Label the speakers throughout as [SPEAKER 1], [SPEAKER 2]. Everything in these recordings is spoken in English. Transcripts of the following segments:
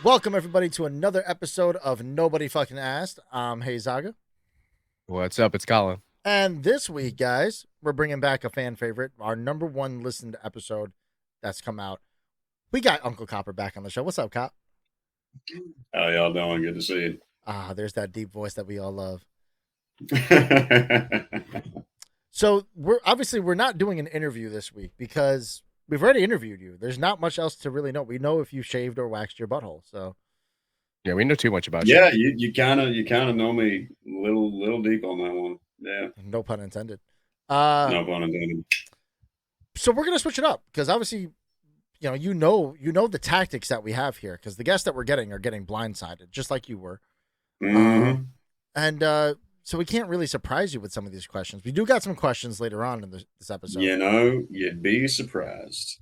[SPEAKER 1] Welcome everybody to another episode of Nobody Fucking Asked. I'm Hey Zaga.
[SPEAKER 2] What's up? It's Colin.
[SPEAKER 1] And this week, guys, we're bringing back a fan favorite, our number one listened episode that's come out. We got Uncle Copper back on the show. What's up, Cop?
[SPEAKER 3] How y'all doing? Good to see you.
[SPEAKER 1] There's that deep voice that we all love. So we're not doing an interview this week because we've already interviewed you. There's not much else to really know. We know if you shaved or waxed your butthole. So
[SPEAKER 2] yeah, we know too much about you.
[SPEAKER 3] Yeah, you kind of know me a little deep on that one. Yeah.
[SPEAKER 1] No pun intended.
[SPEAKER 3] No pun intended.
[SPEAKER 1] So we're gonna switch it up because obviously, you know the tactics that we have here because the guests that we're getting are getting blindsided, just like you were.
[SPEAKER 3] Mm-hmm.
[SPEAKER 1] So we can't really surprise you with some of these questions. We do got some questions later on in this episode.
[SPEAKER 3] You'd be surprised.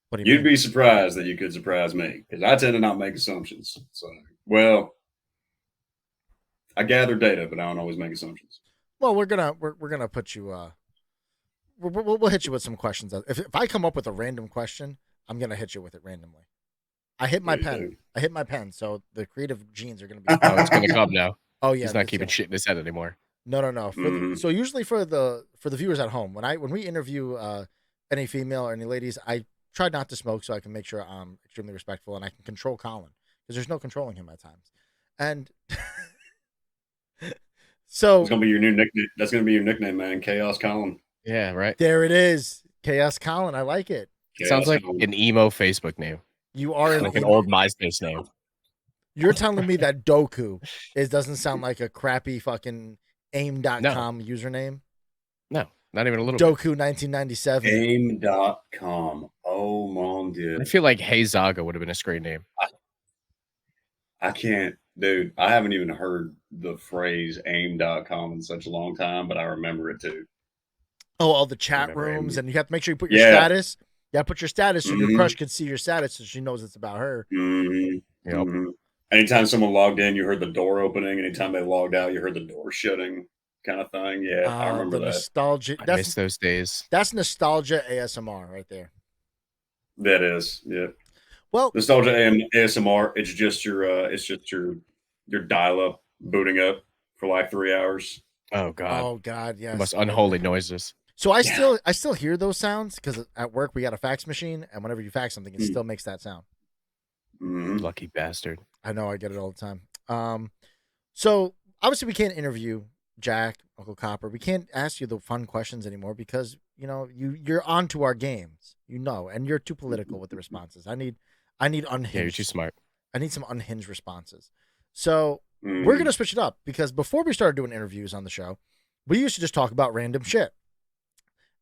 [SPEAKER 1] What do you mean?
[SPEAKER 3] You'd be surprised that you could surprise me because I tend to not make assumptions. So, well, I gather data, but I don't always make assumptions.
[SPEAKER 1] Well, we're gonna put you. We'll hit you with some questions. If I come up with a random question, I'm gonna hit you with it randomly. I hit my pen. So the creative genes are gonna be.
[SPEAKER 2] Oh, it's gonna come now.
[SPEAKER 1] Oh yeah,
[SPEAKER 2] he's not keeping shit in his head anymore.
[SPEAKER 1] No. So usually for the viewers at home, when we interview any female or any ladies, I try not to smoke so I can make sure I'm extremely respectful and I can control Colin because there's no controlling him at times. And so
[SPEAKER 3] it's gonna be your new nickname. That's gonna be your nickname, man. Chaos Colin.
[SPEAKER 2] Yeah, right.
[SPEAKER 1] There it is, Chaos Colin. I like it.
[SPEAKER 2] Sounds like an emo Facebook name.
[SPEAKER 1] You are
[SPEAKER 2] like an old MySpace name.
[SPEAKER 1] You're telling me that Doku doesn't sound like a crappy fucking aim.com username?
[SPEAKER 2] No, not even a little
[SPEAKER 1] Doku 1997.
[SPEAKER 3] Aim.com. Oh, mon Dieu.
[SPEAKER 2] I feel like Hey Zaga would have been a great name.
[SPEAKER 3] I can't, dude. I haven't even heard the phrase aim.com in such a long time, but I remember it too.
[SPEAKER 1] Oh, all the chat rooms, and you have to make sure you put your status. You got to put your status so your crush can see your status so she knows it's about her.
[SPEAKER 2] Mm-hmm. Yep.
[SPEAKER 3] Mm-hmm. Anytime someone logged in, you heard the door opening. Anytime they logged out, you heard the door shutting, kind of thing. Yeah, I remember that.
[SPEAKER 1] Nostalgia.
[SPEAKER 2] I miss those days.
[SPEAKER 1] That's nostalgia ASMR right there.
[SPEAKER 3] That is, yeah.
[SPEAKER 1] Well,
[SPEAKER 3] nostalgia ASMR. It's just your dial-up booting up for like 3 hours.
[SPEAKER 2] Oh god.
[SPEAKER 1] Oh god. Yes.
[SPEAKER 2] The most unholy noises.
[SPEAKER 1] So I still hear those sounds because at work we got a fax machine, and whenever you fax something, it still makes that sound.
[SPEAKER 2] Lucky bastard.
[SPEAKER 1] I know, I get it all the time. So obviously we can't interview Jack, Uncle Copper. We can't ask you the fun questions anymore because you're onto our games, and you're too political with the responses. I need unhinged.
[SPEAKER 2] Yeah, you're too smart.
[SPEAKER 1] I need some unhinged responses. So we're gonna switch it up because before we started doing interviews on the show, we used to just talk about random shit.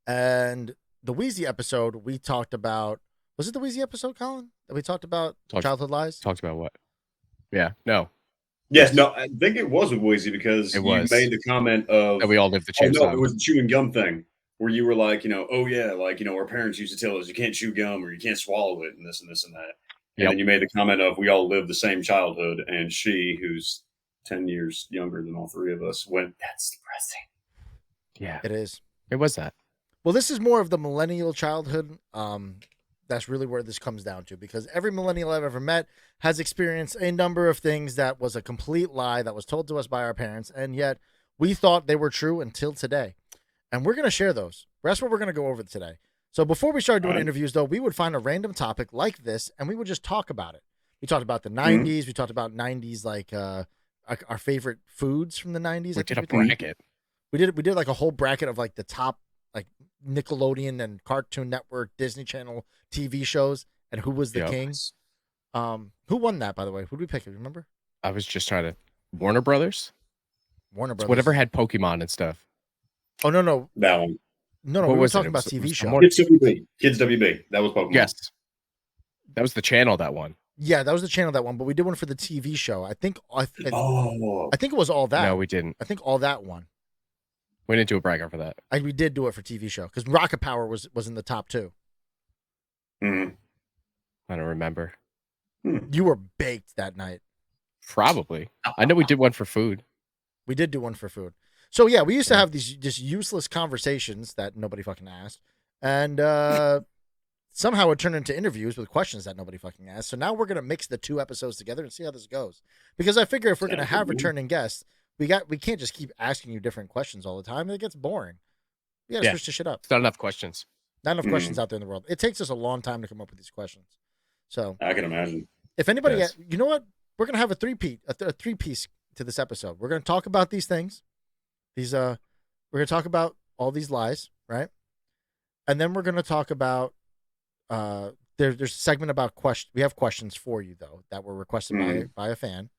[SPEAKER 1] And the Wheezy episode, we talked about. Was it the Wheezy episode, Colin? That we talked about childhood lies?
[SPEAKER 2] Talked about what? Yeah, no.
[SPEAKER 3] Yes, no, I think it was with Wheezy because you made the comment of
[SPEAKER 2] that we all live the chewing
[SPEAKER 3] it was the chewing gum thing where you were like, our parents used to tell us you can't chew gum or you can't swallow it and this and this and that. And then you made the comment of we all live the same childhood, and she, who's 10 years younger than all three of us, went, that's depressing.
[SPEAKER 2] Yeah.
[SPEAKER 1] It is.
[SPEAKER 2] It was that.
[SPEAKER 1] Well, this is more of the millennial childhood. That's really where this comes down to because every millennial I've ever met has experienced a number of things that was a complete lie that was told to us by our parents, and yet we thought they were true until today. And we're going to share those. That's what we're going to go over today. So before we started doing interviews, though, we would find a random topic like this, and we would just talk about it. We talked about the 90s. We talked about 90s, like our favorite foods from the 90s.
[SPEAKER 2] We did a bracket.
[SPEAKER 1] We did like a whole bracket of like the top like Nickelodeon and Cartoon Network, Disney Channel TV shows, and who was the king. Who won that, by the way? Who did we pick? Remember?
[SPEAKER 2] I was just trying to Warner Brothers.
[SPEAKER 1] It's
[SPEAKER 2] whatever had Pokemon and stuff.
[SPEAKER 1] Oh no,
[SPEAKER 3] that one.
[SPEAKER 1] No, we were talking about TV show.
[SPEAKER 3] Kids WB. That was Pokemon.
[SPEAKER 2] Yes, that was the channel that one.
[SPEAKER 1] Yeah, that was the channel that one. But we did one for the TV show. I think it was All That.
[SPEAKER 2] No, we didn't.
[SPEAKER 1] I think All That one.
[SPEAKER 2] We didn't do a bracket for that.
[SPEAKER 1] We did do it for TV show because Rocket Power was in the top 2.
[SPEAKER 3] Mm-hmm.
[SPEAKER 2] I don't remember.
[SPEAKER 1] You were baked that night.
[SPEAKER 2] Probably. I know we did one for food.
[SPEAKER 1] We did do one for food. So yeah, we used to have these just useless conversations that nobody fucking asked, and somehow it turned into interviews with questions that nobody fucking asked. So now we're gonna mix the 2 episodes together and see how this goes. Because I figure if we're gonna have returning guests, we can't just keep asking you different questions all the time. It gets boring. We gotta switch the shit up.
[SPEAKER 2] It's not enough questions.
[SPEAKER 1] Not enough questions out there in the world. It takes us a long time to come up with these questions. So
[SPEAKER 3] I can imagine.
[SPEAKER 1] if anybody, you know what, we're gonna have a three-piece to this episode. We're gonna talk about these things. We're gonna talk about all these lies, right? And then we're gonna talk about there's a segment about questions. We have questions for you though that were requested by a fan.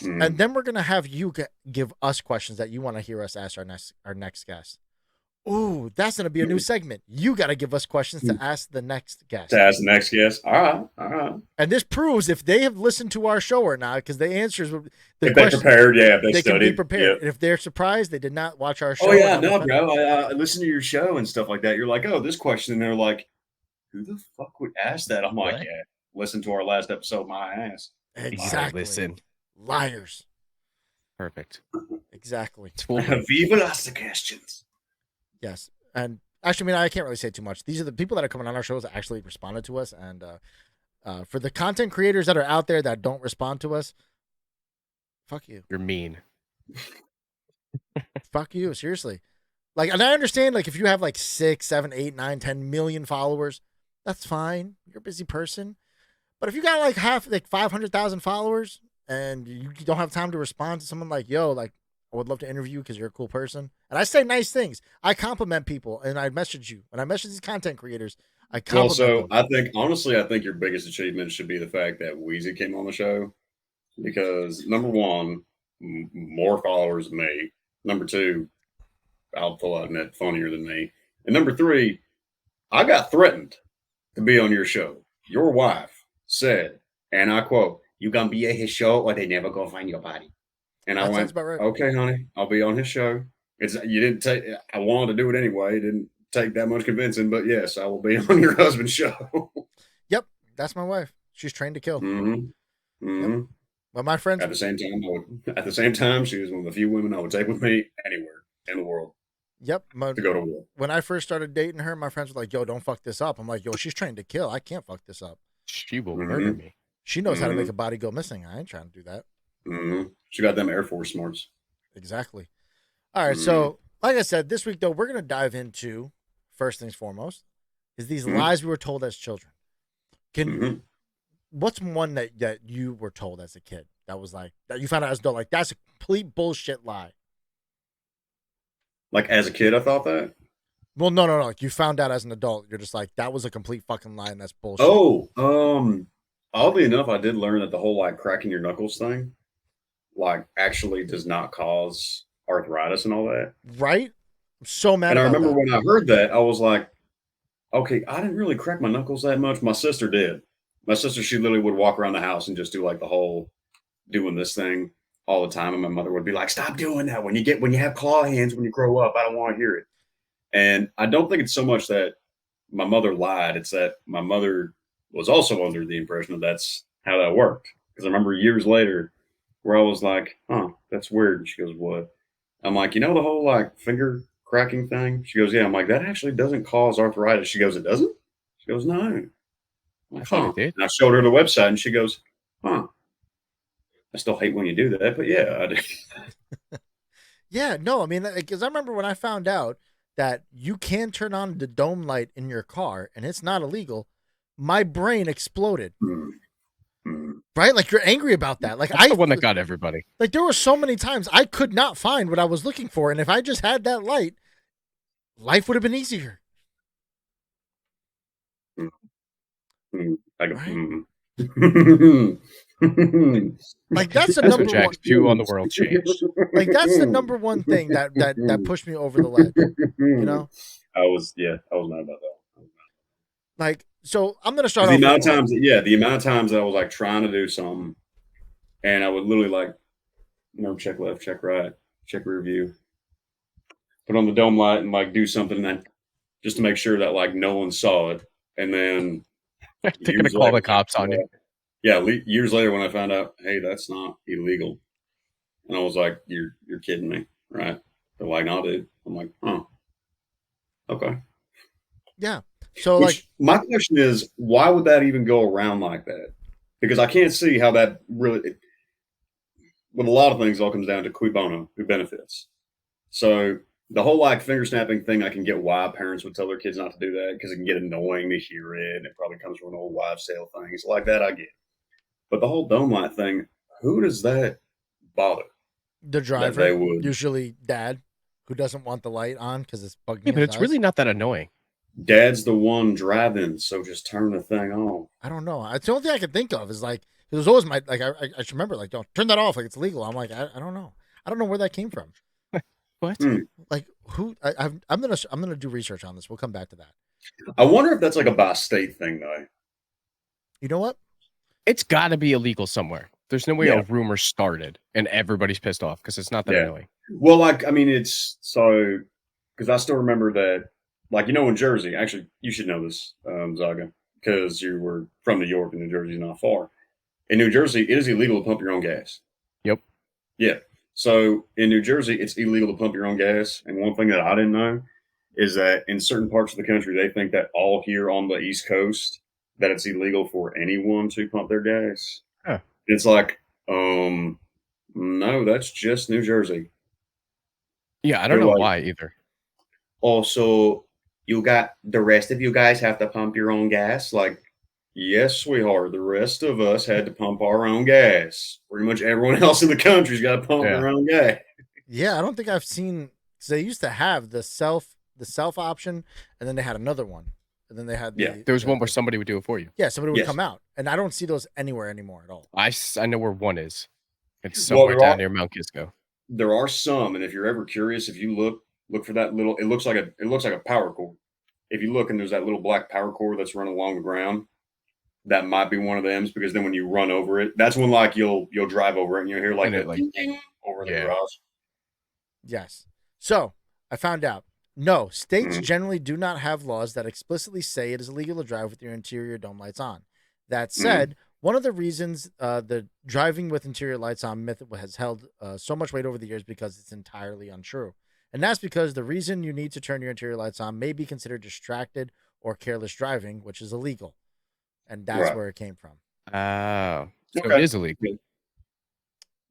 [SPEAKER 1] And then we're gonna have you give us questions that you want to hear us ask our next guest. Ooh, that's gonna be a new segment. You got to give us questions to ask the next guest.
[SPEAKER 3] All right.
[SPEAKER 1] And this proves if they have listened to our show or not, because the answers,
[SPEAKER 3] if they're prepared, they
[SPEAKER 1] can be prepared. And if they're surprised they did not watch our show.
[SPEAKER 3] Oh yeah, no, bro. I listen to your show and stuff like that. You're like, oh, this question, and they're like, who the fuck would ask that? I'm like, yeah, listen to our last episode, my ass.
[SPEAKER 1] Exactly.
[SPEAKER 2] Listen.
[SPEAKER 1] Liars.
[SPEAKER 2] Perfect.
[SPEAKER 1] Exactly.
[SPEAKER 3] Viva las questions.
[SPEAKER 1] Yes. And actually, I can't really say too much. These are the people that are coming on our shows that actually responded to us. And for the content creators that are out there that don't respond to us, fuck you.
[SPEAKER 2] You're mean.
[SPEAKER 1] Fuck you. Seriously. Like, and I understand, like, if you have like 6, 7, 8, 9, 10 million followers, that's fine. You're a busy person. But if you got like 500,000 followers and you don't have time to respond to someone like, yo, like, I would love to interview you because you're a cool person. And I say nice things. I compliment people, and I message you. When I message these content creators, I compliment them.
[SPEAKER 3] I think your biggest achievement should be the fact that Wheezy came on the show. Because, number one, more followers than me. Number two, I'll pull out net funnier than me. And number three, I got threatened to be on your show. Your wife said, and I quote, "You gonna be at his show or they never gonna find your body." And I went, right. Okay, honey, I'll be on his show. I wanted to do it anyway. It didn't take that much convincing, but yes, I will be on your husband's show.
[SPEAKER 1] Yep, that's my wife. She's trained to kill. Yep. But my friends,
[SPEAKER 3] at the same time, she was one of the few women I would take with me anywhere in the world.
[SPEAKER 1] Yep,
[SPEAKER 3] to go to war.
[SPEAKER 1] When I first started dating her, my friends were like, "Yo, don't fuck this up." I'm like, "Yo, she's trained to kill. I can't fuck this up.
[SPEAKER 2] She will murder me.
[SPEAKER 1] She knows how to make a body go missing. I ain't trying to do that."
[SPEAKER 3] She got them Air Force smarts.
[SPEAKER 1] Exactly. All right. So, like I said, this week, though, we're going to dive into, first things foremost, is these lies we were told as children. What's one that you were told as a kid that was like, that you found out as an adult, like, that's a complete bullshit lie?
[SPEAKER 3] Like, as a kid, I thought that?
[SPEAKER 1] Well, no. Like, you found out as an adult. You're just like, that was a complete fucking lie and that's bullshit.
[SPEAKER 3] Oh, oddly enough, I did learn that the whole, like, cracking your knuckles thing, like, actually does not cause arthritis and all that.
[SPEAKER 1] Right? I'm so mad.
[SPEAKER 3] And I remember when I heard that, I was like, okay, I didn't really crack my knuckles that much. My sister did. My sister, she literally would walk around the house and just do like the whole doing this thing all the time. And my mother would be like, stop doing that. When you have claw hands, when you grow up, I don't want to hear it. And I don't think it's so much that my mother lied. It's that my mother was also under the impression that that's how that worked. Because I remember years later where I was like, huh, that's weird. And she goes, what? I'm like, the whole like finger cracking thing? She goes, yeah. I'm like, that actually doesn't cause arthritis. She goes, it doesn't? She goes, no. I'm like, huh. And I showed her the website and she goes, huh. I still hate when you do that, but yeah, I do.
[SPEAKER 1] Yeah, no, I mean, because I remember when I found out that you can turn on the dome light in your car and it's not illegal, my brain exploded. Right? Like, you're angry about that. Like,
[SPEAKER 2] That's the one that got everybody.
[SPEAKER 1] Like, there were so many times I could not find what I was looking for. And if I just had that light, life would have been easier.
[SPEAKER 3] Like,
[SPEAKER 1] like, that's the number one.
[SPEAKER 2] View on the world changed.
[SPEAKER 1] Like, that's the number one thing that pushed me over the ledge.
[SPEAKER 3] I was mad about that.
[SPEAKER 1] Like, so I'm gonna start
[SPEAKER 3] the amount of times that I was like trying to do something, and I would literally like, check left, check right, check rear view, put on the dome light, and like do something, and then just to make sure that like no one saw it, and then
[SPEAKER 2] they're gonna call the cops on you.
[SPEAKER 3] Yeah, years later when I found out, hey, that's not illegal, and I was like, you're kidding me, right? They're like, no, dude. I'm like, oh, okay.
[SPEAKER 1] Yeah. So,
[SPEAKER 3] my question is, why would that even go around like that? Because I can't see how that really. With a lot of things, it all comes down to cui bono, who benefits. So the whole finger snapping thing, I can get why parents would tell their kids not to do that because it can get annoying to hear it. And it probably comes from an old wives' tale thing. So like that, I get. But the whole dome light thing, who does that bother?
[SPEAKER 1] The driver,
[SPEAKER 3] they would.
[SPEAKER 1] Usually dad, who doesn't want the light on because it's bugging.
[SPEAKER 2] Yeah, but it's really not that annoying.
[SPEAKER 3] Dad's the one driving, so just turn the thing on.
[SPEAKER 1] I don't know. It's the only thing I can think of is it was always I should remember don't turn that off, it's illegal. I'm like, I don't know. I don't know where that came from.
[SPEAKER 2] What?
[SPEAKER 1] Who? I'm gonna do research on this. We'll come back to that.
[SPEAKER 3] I wonder if that's a by state thing though.
[SPEAKER 1] You know what?
[SPEAKER 2] It's got to be illegal somewhere. There's no way a rumor started and everybody's pissed off because it's not that annoying.
[SPEAKER 3] Well, it's so because I still remember that, in Jersey. Actually, you should know this, Zaga, because you were from New York and New Jersey's not far. In New Jersey, it is illegal to pump your own gas.
[SPEAKER 2] Yep.
[SPEAKER 3] Yeah. So in New Jersey, it's illegal to pump your own gas. And one thing that I didn't know is that in certain parts of the country, they think that all here on the East Coast, that it's illegal for anyone to pump their gas.
[SPEAKER 2] Huh.
[SPEAKER 3] It's no, that's just New Jersey.
[SPEAKER 2] Yeah, I don't know why either.
[SPEAKER 3] Also, you got the rest of you guys have to pump your own gas. Yes, sweetheart, the rest of us had to pump our own gas. Pretty much everyone else in the country's got to pump their own gas.
[SPEAKER 1] Yeah, I don't think I've seen. So they used to have the self option, and then they had another one, and then they had
[SPEAKER 2] there was one where somebody would do it for you.
[SPEAKER 1] Yeah, somebody would come out, and I don't see those anywhere anymore at all.
[SPEAKER 2] I know where one is. It's somewhere down near Mount Kisco.
[SPEAKER 3] There are some, and if you're ever curious, if you look for that little, it looks like a power cord. If you look and there's that little black power cord that's running along the ground, that might be one of them. Because then when you run over it, that's when you'll drive over it and you'll hear ding, ding, over the garage.
[SPEAKER 1] Yes. So I found out. No, states generally do not have laws that explicitly say it is illegal to drive with your interior dome lights on. That said, one of the reasons the driving with interior lights on myth has held so much weight over the years because it's entirely untrue. And that's because the reason you need to turn your interior lights on may be considered distracted or careless driving, which is illegal. And that's where it came from.
[SPEAKER 2] Oh, so it is illegal.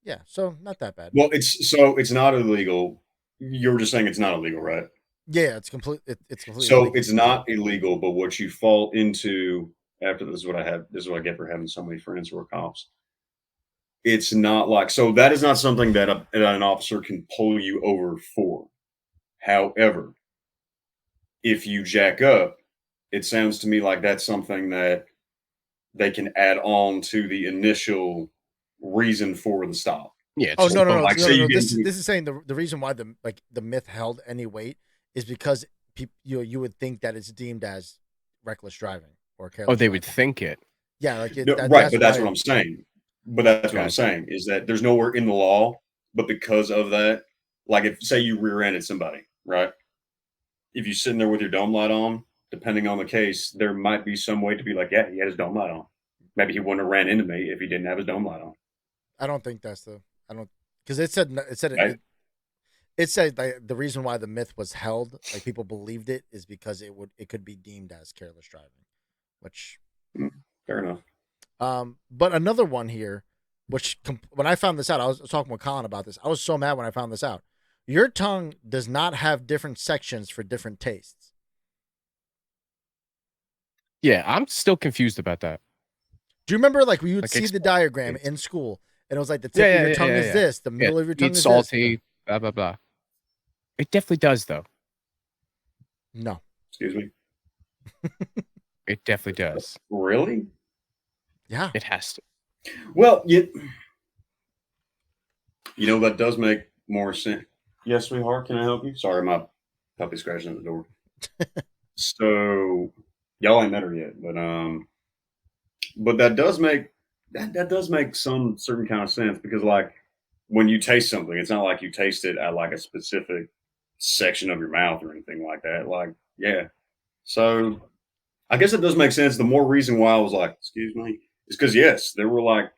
[SPEAKER 1] Yeah, so not that bad.
[SPEAKER 3] Well, it's not illegal. You were just saying it's not illegal, right?
[SPEAKER 1] Yeah, it's completely.
[SPEAKER 3] So
[SPEAKER 1] illegal.
[SPEAKER 3] It's not illegal, but what you fall into after this is what I get for having so many friends who are cops. It's not so that is not something that an officer can pull you over for. However, if you jack up, it sounds to me like that's something that they can add on to the initial reason for the stop.
[SPEAKER 1] Yeah. Oh no. This is saying the reason why the myth held any weight is because you would think that it's deemed as reckless driving or careless.
[SPEAKER 2] Oh, they would think it.
[SPEAKER 1] Yeah,
[SPEAKER 3] right. But that's what I'm saying. But that's what I'm saying is that there's nowhere in the law, but because of that, if say you rear-ended somebody, right? If you're sitting there with your dome light on, depending on the case, there might be some way to be yeah, he had his dome light on. Maybe he wouldn't have ran into me if he didn't have his dome light on.
[SPEAKER 1] I don't think that's because it said the reason why the myth was held, people believed it, is because it could be deemed as careless driving, which
[SPEAKER 3] fair enough.
[SPEAKER 1] But another one here, which when I found this out, I was talking with Colin about this. I was so mad when I found this out. Your tongue does not have different sections for different tastes.
[SPEAKER 2] Yeah, I'm still confused about that.
[SPEAKER 1] Do you remember we would see the diagram in school, and it was the tip of your tongue is this, the middle of your tongue is
[SPEAKER 2] salty,
[SPEAKER 1] this.
[SPEAKER 2] blah blah blah. It definitely does, though.
[SPEAKER 3] No. Excuse me.
[SPEAKER 2] It definitely does.
[SPEAKER 3] Really?
[SPEAKER 1] Yeah.
[SPEAKER 2] It has to.
[SPEAKER 3] Well, that does make more sense. Yes, sweetheart, can I help you? Sorry, my puppy's scratching at the door. So, y'all ain't met her yet, but that does make some certain kind of sense because when you taste something, it's not like you taste it at a specific section of your mouth or anything like that. Yeah. So I guess it does make sense. The more reason why I was excuse me, is because yes, there were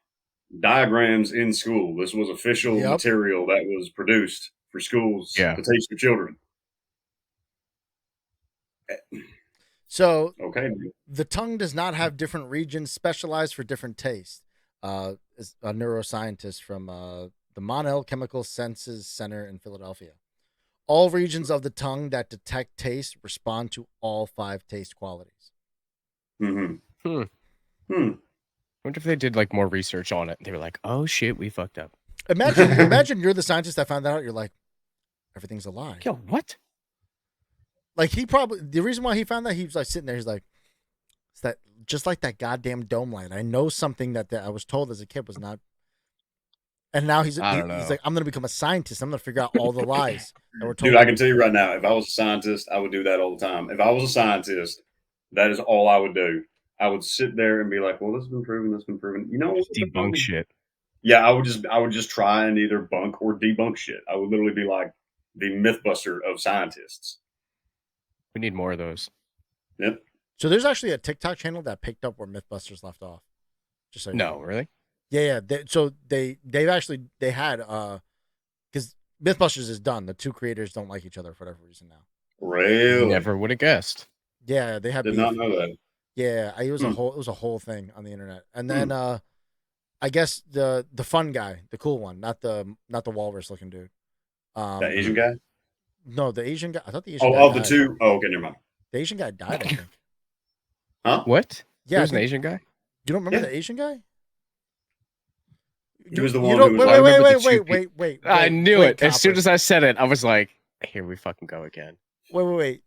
[SPEAKER 3] diagrams in school. This was official material that was produced for schools to teach the children.
[SPEAKER 1] So
[SPEAKER 3] Okay.
[SPEAKER 1] the tongue does not have different regions specialized for different tastes. Is a neuroscientist from the Monell Chemical Senses Center in Philadelphia. All regions of the tongue that detect taste respond to all 5 taste qualities.
[SPEAKER 3] Mm-hmm.
[SPEAKER 2] I wonder if they did like more research on it. They were like, "Oh shit, we fucked up."
[SPEAKER 1] Imagine you're the scientist that found that out. You're like, everything's a lie.
[SPEAKER 2] Yo, what?
[SPEAKER 1] Like the reason why he found that, he was like sitting there. He's like, it's that just like that goddamn dome light. I know something that I was told as a kid was not. And now he's like, I'm gonna become a scientist. I'm gonna figure out all the lies that were told.
[SPEAKER 3] Dude, I can tell you right now, if I was a scientist, I would do that all the time. If I was a scientist, that is all I would do. I would sit there and be like, "Well, this has been proven. This has been proven." You know,
[SPEAKER 2] Just debunk shit.
[SPEAKER 3] Yeah, I would just try and either bunk or debunk shit. I would literally be like the MythBuster of scientists.
[SPEAKER 2] We need more of those.
[SPEAKER 3] Yep.
[SPEAKER 1] So there's actually a TikTok channel that picked up where MythBusters left off. Just so you know.
[SPEAKER 2] Really?
[SPEAKER 1] Yeah. They've actually had because MythBusters is done. The 2 creators don't like each other for whatever reason now.
[SPEAKER 3] Really?
[SPEAKER 2] Never would have guessed.
[SPEAKER 1] Yeah, they have.
[SPEAKER 3] Did
[SPEAKER 1] beef.
[SPEAKER 3] not know that.
[SPEAKER 1] Yeah, it was a whole thing on the internet, and then I guess the fun guy, the cool one, not the walrus looking dude.
[SPEAKER 3] That Asian guy?
[SPEAKER 1] No, the Asian guy. I thought the Asian guy.
[SPEAKER 3] Oh, the
[SPEAKER 1] died.
[SPEAKER 3] 2. Oh, okay, never mind.
[SPEAKER 1] The Asian guy died, I think.
[SPEAKER 3] Huh?
[SPEAKER 2] What?
[SPEAKER 1] Yeah,
[SPEAKER 2] There's an Asian guy.
[SPEAKER 1] You don't remember the Asian guy?
[SPEAKER 3] He was the one who was
[SPEAKER 1] wait.
[SPEAKER 2] I knew it.
[SPEAKER 1] Copper.
[SPEAKER 2] As soon as I said it, I was like, "Here we fucking go again."
[SPEAKER 1] Wait.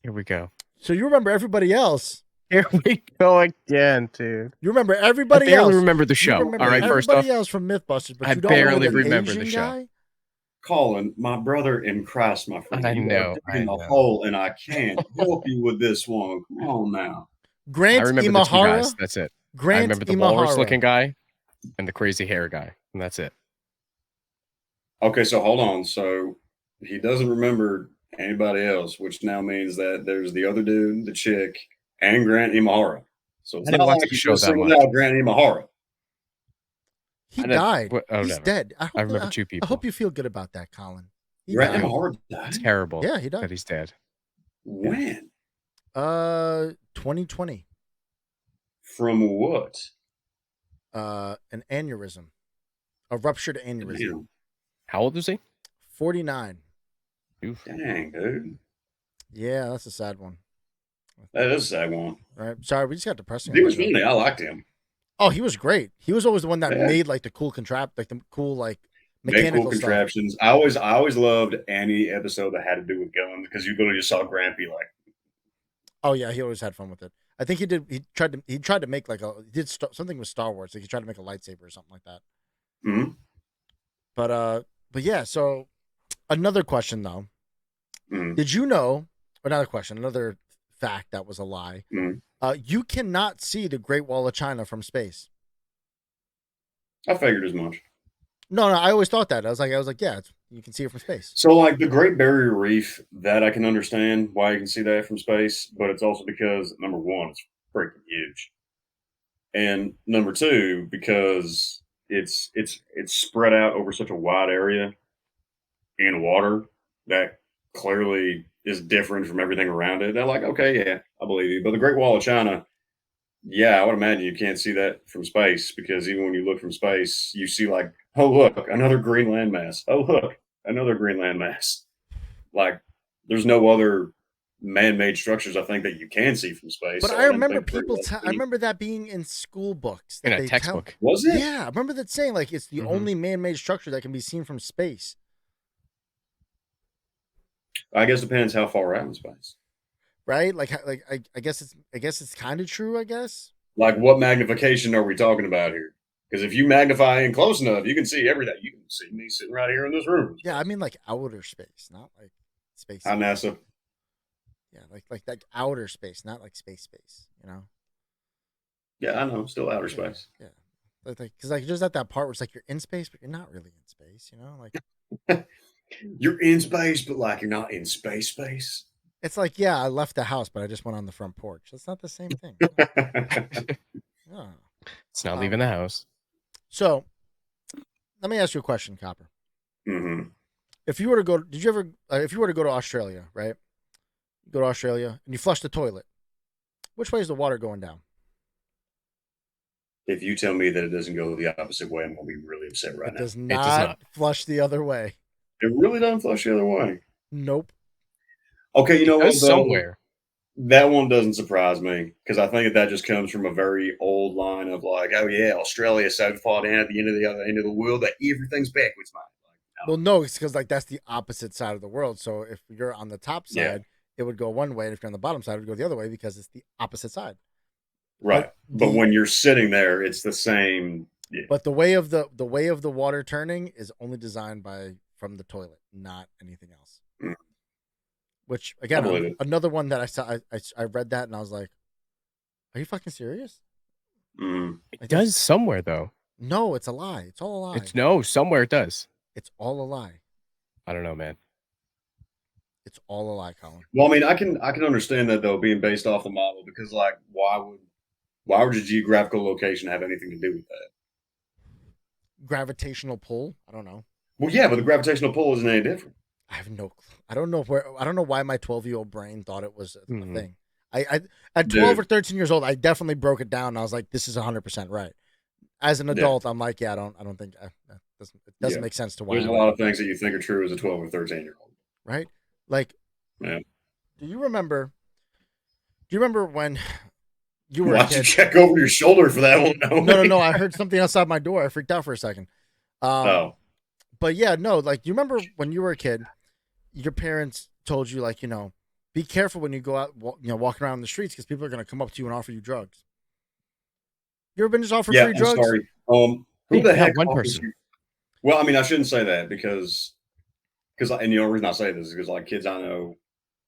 [SPEAKER 2] Here we go.
[SPEAKER 1] So you remember everybody else?
[SPEAKER 2] Here we go again, dude.
[SPEAKER 1] You remember everybody else?
[SPEAKER 2] I barely remember the show.
[SPEAKER 1] All
[SPEAKER 2] right, first off,
[SPEAKER 1] everybody else from MythBusters, but
[SPEAKER 2] I
[SPEAKER 1] you don't
[SPEAKER 2] barely
[SPEAKER 1] remember
[SPEAKER 2] the
[SPEAKER 1] Asian
[SPEAKER 2] show.
[SPEAKER 1] guy?
[SPEAKER 3] Colin, my brother in Christ, my friend.
[SPEAKER 2] I know.
[SPEAKER 3] In the hole, and I can't help you with this one. Come on now.
[SPEAKER 1] Grant
[SPEAKER 2] I remember
[SPEAKER 1] Imahara.
[SPEAKER 2] the 2 guys. That's it.
[SPEAKER 1] Grant
[SPEAKER 2] I remember the walrus-looking guy and the crazy hair guy, and that's it.
[SPEAKER 3] Okay, so hold on. So he doesn't remember anybody else, which now means that there's the other dude, the chick, and Grant Imahara. So it's
[SPEAKER 2] I didn't
[SPEAKER 3] not
[SPEAKER 2] watch
[SPEAKER 3] like
[SPEAKER 2] the
[SPEAKER 3] you
[SPEAKER 2] show
[SPEAKER 3] just
[SPEAKER 2] that
[SPEAKER 3] singled
[SPEAKER 2] much.
[SPEAKER 3] out Grant Imahara.
[SPEAKER 1] He died. He's
[SPEAKER 2] never.
[SPEAKER 1] dead.
[SPEAKER 2] I remember 2 people.
[SPEAKER 1] I hope you feel good about that, Colin.
[SPEAKER 3] Grant Imahara died?
[SPEAKER 2] Terrible.
[SPEAKER 1] Yeah, he died.
[SPEAKER 2] That he's dead.
[SPEAKER 3] When?
[SPEAKER 1] 2020.
[SPEAKER 3] From what?
[SPEAKER 1] An aneurysm. A ruptured aneurysm.
[SPEAKER 3] Damn.
[SPEAKER 2] How old is he?
[SPEAKER 1] 49.
[SPEAKER 2] Oof.
[SPEAKER 3] Dang, dude.
[SPEAKER 1] Yeah, that's a sad one.
[SPEAKER 3] That is a sad one.
[SPEAKER 1] All right. Sorry, we just got depressing.
[SPEAKER 3] He was funny. I liked him.
[SPEAKER 1] Oh, he was great. He was always the one that
[SPEAKER 3] Yeah.
[SPEAKER 1] made like the cool
[SPEAKER 3] Make
[SPEAKER 1] mechanical
[SPEAKER 3] cool
[SPEAKER 1] stuff.
[SPEAKER 3] contraptions. I always loved any episode that had to do with guns because you literally just saw Grampy like.
[SPEAKER 1] Oh yeah, he always had fun with it. I think he did. He tried to make like something with Star Wars. Like he tried to make a lightsaber or something like that.
[SPEAKER 3] Mm-hmm.
[SPEAKER 1] But yeah. So another question though.
[SPEAKER 3] Mm-hmm.
[SPEAKER 1] Did you know? Another question. Another fact that was a lie.
[SPEAKER 3] Mm-hmm.
[SPEAKER 1] You cannot see the Great Wall of China from space.
[SPEAKER 3] I figured as much.
[SPEAKER 1] No, I always thought that. I was like, yeah, you can see it from space.
[SPEAKER 3] So, like the Great Barrier Reef, that I can understand why you can see that from space, but it's also because number one, it's freaking huge, and number two, because it's spread out over such a wide area in water that clearly is different from everything around it. They're like, okay, yeah, I believe you. But the Great Wall of China, yeah, I would imagine you can't see that from space because even when you look from space, you see like, oh, look, another green landmass. Oh, look, another green landmass. Like, there's no other man-made structures, I think, that you can see from space.
[SPEAKER 1] But
[SPEAKER 3] So
[SPEAKER 1] I remember I
[SPEAKER 3] I
[SPEAKER 1] remember that being in school books.
[SPEAKER 2] In a textbook.
[SPEAKER 3] Was it?
[SPEAKER 1] Yeah, I remember that saying like it's the only man-made structure that can be seen from space.
[SPEAKER 3] I guess it depends how far out in space.
[SPEAKER 1] Right? I guess it's kind of true. I guess.
[SPEAKER 3] Like, what magnification are we talking about here? Because if you magnify in close enough, you can see everything. You can see me sitting right here in this room.
[SPEAKER 1] Yeah, I mean like outer space, not like space.
[SPEAKER 3] Hi, NASA.
[SPEAKER 1] Yeah, like outer space, not like space. You know.
[SPEAKER 3] Yeah, I know. Still outer space.
[SPEAKER 1] Yeah. Because like just at that part where it's like you're in space, but you're not really in space. You know, like
[SPEAKER 3] you're in space, but like you're not in space.
[SPEAKER 1] It's like, yeah, I left the house, but I just went on the front porch. That's not the same thing. Yeah.
[SPEAKER 2] It's not leaving the house.
[SPEAKER 1] So, let me ask you a question, Copper.
[SPEAKER 3] Mm-hmm.
[SPEAKER 1] If you were to go, if you were to go to Australia, right? You go to Australia and you flush the toilet, Which way is the water going down?
[SPEAKER 3] If you tell me that it doesn't go the opposite way, I'm going to be really upset right
[SPEAKER 1] It
[SPEAKER 3] now.
[SPEAKER 1] does
[SPEAKER 2] does
[SPEAKER 1] not
[SPEAKER 2] not.
[SPEAKER 1] flush the other way.
[SPEAKER 3] It really doesn't flush the other way.
[SPEAKER 1] Nope.
[SPEAKER 3] Okay, you know what,
[SPEAKER 2] Does
[SPEAKER 3] though?
[SPEAKER 2] somewhere.
[SPEAKER 3] That one doesn't surprise me because I think that just comes from a very old line of like, oh yeah, Australia so far down at the end of the other end of the world that everything's backwards, man. Like,
[SPEAKER 1] Well, no, it's because like that's the opposite side of the world. So if you're on the top
[SPEAKER 3] Yeah.
[SPEAKER 1] side, it would go one way, and if you're on the bottom side, it would go the other way because it's the opposite side.
[SPEAKER 3] right. But
[SPEAKER 1] the-
[SPEAKER 3] when you're sitting there, it's the same. Yeah.
[SPEAKER 1] But the way of the water turning is only designed from the toilet, not anything else.
[SPEAKER 3] Mm.
[SPEAKER 1] Which
[SPEAKER 3] I
[SPEAKER 1] again,
[SPEAKER 3] believe it.
[SPEAKER 1] another one that I saw, I read that and I was like, "Are you fucking serious?"
[SPEAKER 3] Mm.
[SPEAKER 2] It does somewhere though.
[SPEAKER 1] No, it's a lie. It's all a lie.
[SPEAKER 2] It's no somewhere it does.
[SPEAKER 1] It's all a lie.
[SPEAKER 2] I don't know, man.
[SPEAKER 1] It's all a lie, Colin.
[SPEAKER 3] Well, I mean, I can understand that though, being based off the model, because like, why would your geographical location have anything to do with that?
[SPEAKER 1] Gravitational pull. I don't know.
[SPEAKER 3] Well, yeah, but the gravitational pull isn't any different.
[SPEAKER 1] I have no clue. I don't know why my 12-year-old brain thought it was a thing. I at 12 or 13 years old, I definitely broke it down. And I was like, this is 100% right. As an adult, I'm like, yeah, I don't think it doesn't make sense to why.
[SPEAKER 3] There's a lot of things that you think are true as a 12 or 13-year-old.
[SPEAKER 1] Right? Like,
[SPEAKER 3] Yeah.
[SPEAKER 1] do you remember when you were a
[SPEAKER 3] Why'd
[SPEAKER 1] kid?
[SPEAKER 3] you check over your shoulder for that one?
[SPEAKER 1] No. I heard something outside my door. I freaked out for a second. But yeah, no, like, you remember when you were a kid, your parents told you, like, be careful when you go out, walking around the streets because people are going to come up to you and offer you drugs. You ever been just offered free drugs?
[SPEAKER 3] I'm sorry. Who the heck?
[SPEAKER 2] One person.
[SPEAKER 3] Well, I mean, I shouldn't say that because, and the only reason I say this is because, like, kids I know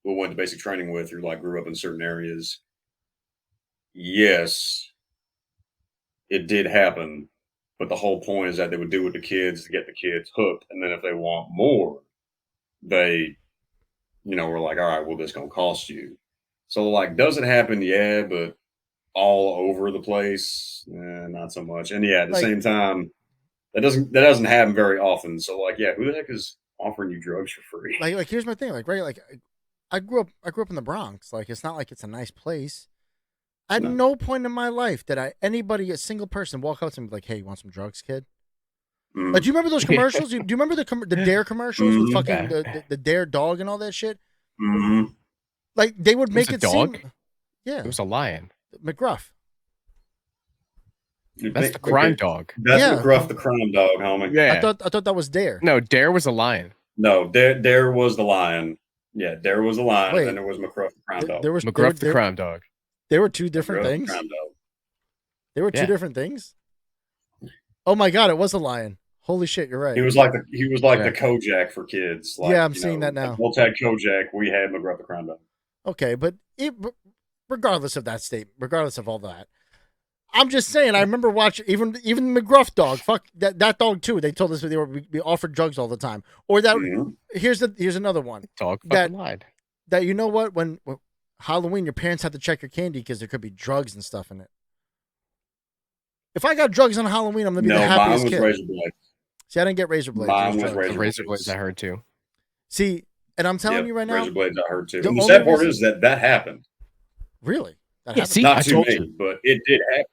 [SPEAKER 3] who went to basic training with or like grew up in certain areas. Yes, it did happen, but the whole point is that they would do it to kids to get the kids hooked, and then if they want more, they, were like, all right, well, this gonna cost you. So, like, does it happen? Yeah, but all over the place, not so much. And yeah, at the same time, that doesn't happen very often. So, like, yeah, who the heck is offering you drugs for free?
[SPEAKER 1] Like here's my thing, like, right, like, I grew up in the Bronx. Like, it's not like it's a nice place. At no point in my life did a single person walk up to me like, "Hey, you want some drugs, kid?" Like, do you remember those commercials? Do you remember the Dare commercials with fucking the Dare dog and all that shit?
[SPEAKER 3] Mm-hmm.
[SPEAKER 1] Like, they would make it
[SPEAKER 2] dog?
[SPEAKER 1] seem, yeah,
[SPEAKER 2] It was a lion.
[SPEAKER 1] McGruff.
[SPEAKER 2] That's the crime dog.
[SPEAKER 3] That's McGruff, the crime dog, homie.
[SPEAKER 2] Yeah,
[SPEAKER 1] I thought that was Dare.
[SPEAKER 2] No, Dare was a lion.
[SPEAKER 3] No, Dare was the lion. Yeah, Dare was the lion,
[SPEAKER 1] Wait,
[SPEAKER 3] and there was McGruff, the crime dog.
[SPEAKER 1] There was
[SPEAKER 2] McGruff, the crime dog.
[SPEAKER 1] There were two different things. There were two different things. Oh my god, it was a lion. Holy shit, you're right.
[SPEAKER 3] He was like the Kojak for kids. Like,
[SPEAKER 1] yeah, I'm seeing that now.
[SPEAKER 3] Wolf had Kojak, we had McGruff, the crime dog.
[SPEAKER 1] Okay, but regardless of that statement, regardless of all that, I'm just saying. I remember watching even the McGruff dog. Fuck that dog too. They told us we offered drugs all the time. Or that here's another one.
[SPEAKER 2] Dog fucking lied.
[SPEAKER 1] That you know what when Halloween, your parents have to check your candy because there could be drugs and stuff in it. If I got drugs on Halloween, I'm gonna be the happiest kid.
[SPEAKER 3] Mine was razor blades.
[SPEAKER 1] See, I didn't get razor blades.
[SPEAKER 3] Mine was
[SPEAKER 2] razor blades. I heard too.
[SPEAKER 1] See, and I'm telling you right now,
[SPEAKER 3] razor blades. I heard too. And the sad part is that happened.
[SPEAKER 1] Really? That
[SPEAKER 2] happened? See,
[SPEAKER 3] not to me, but it did happen.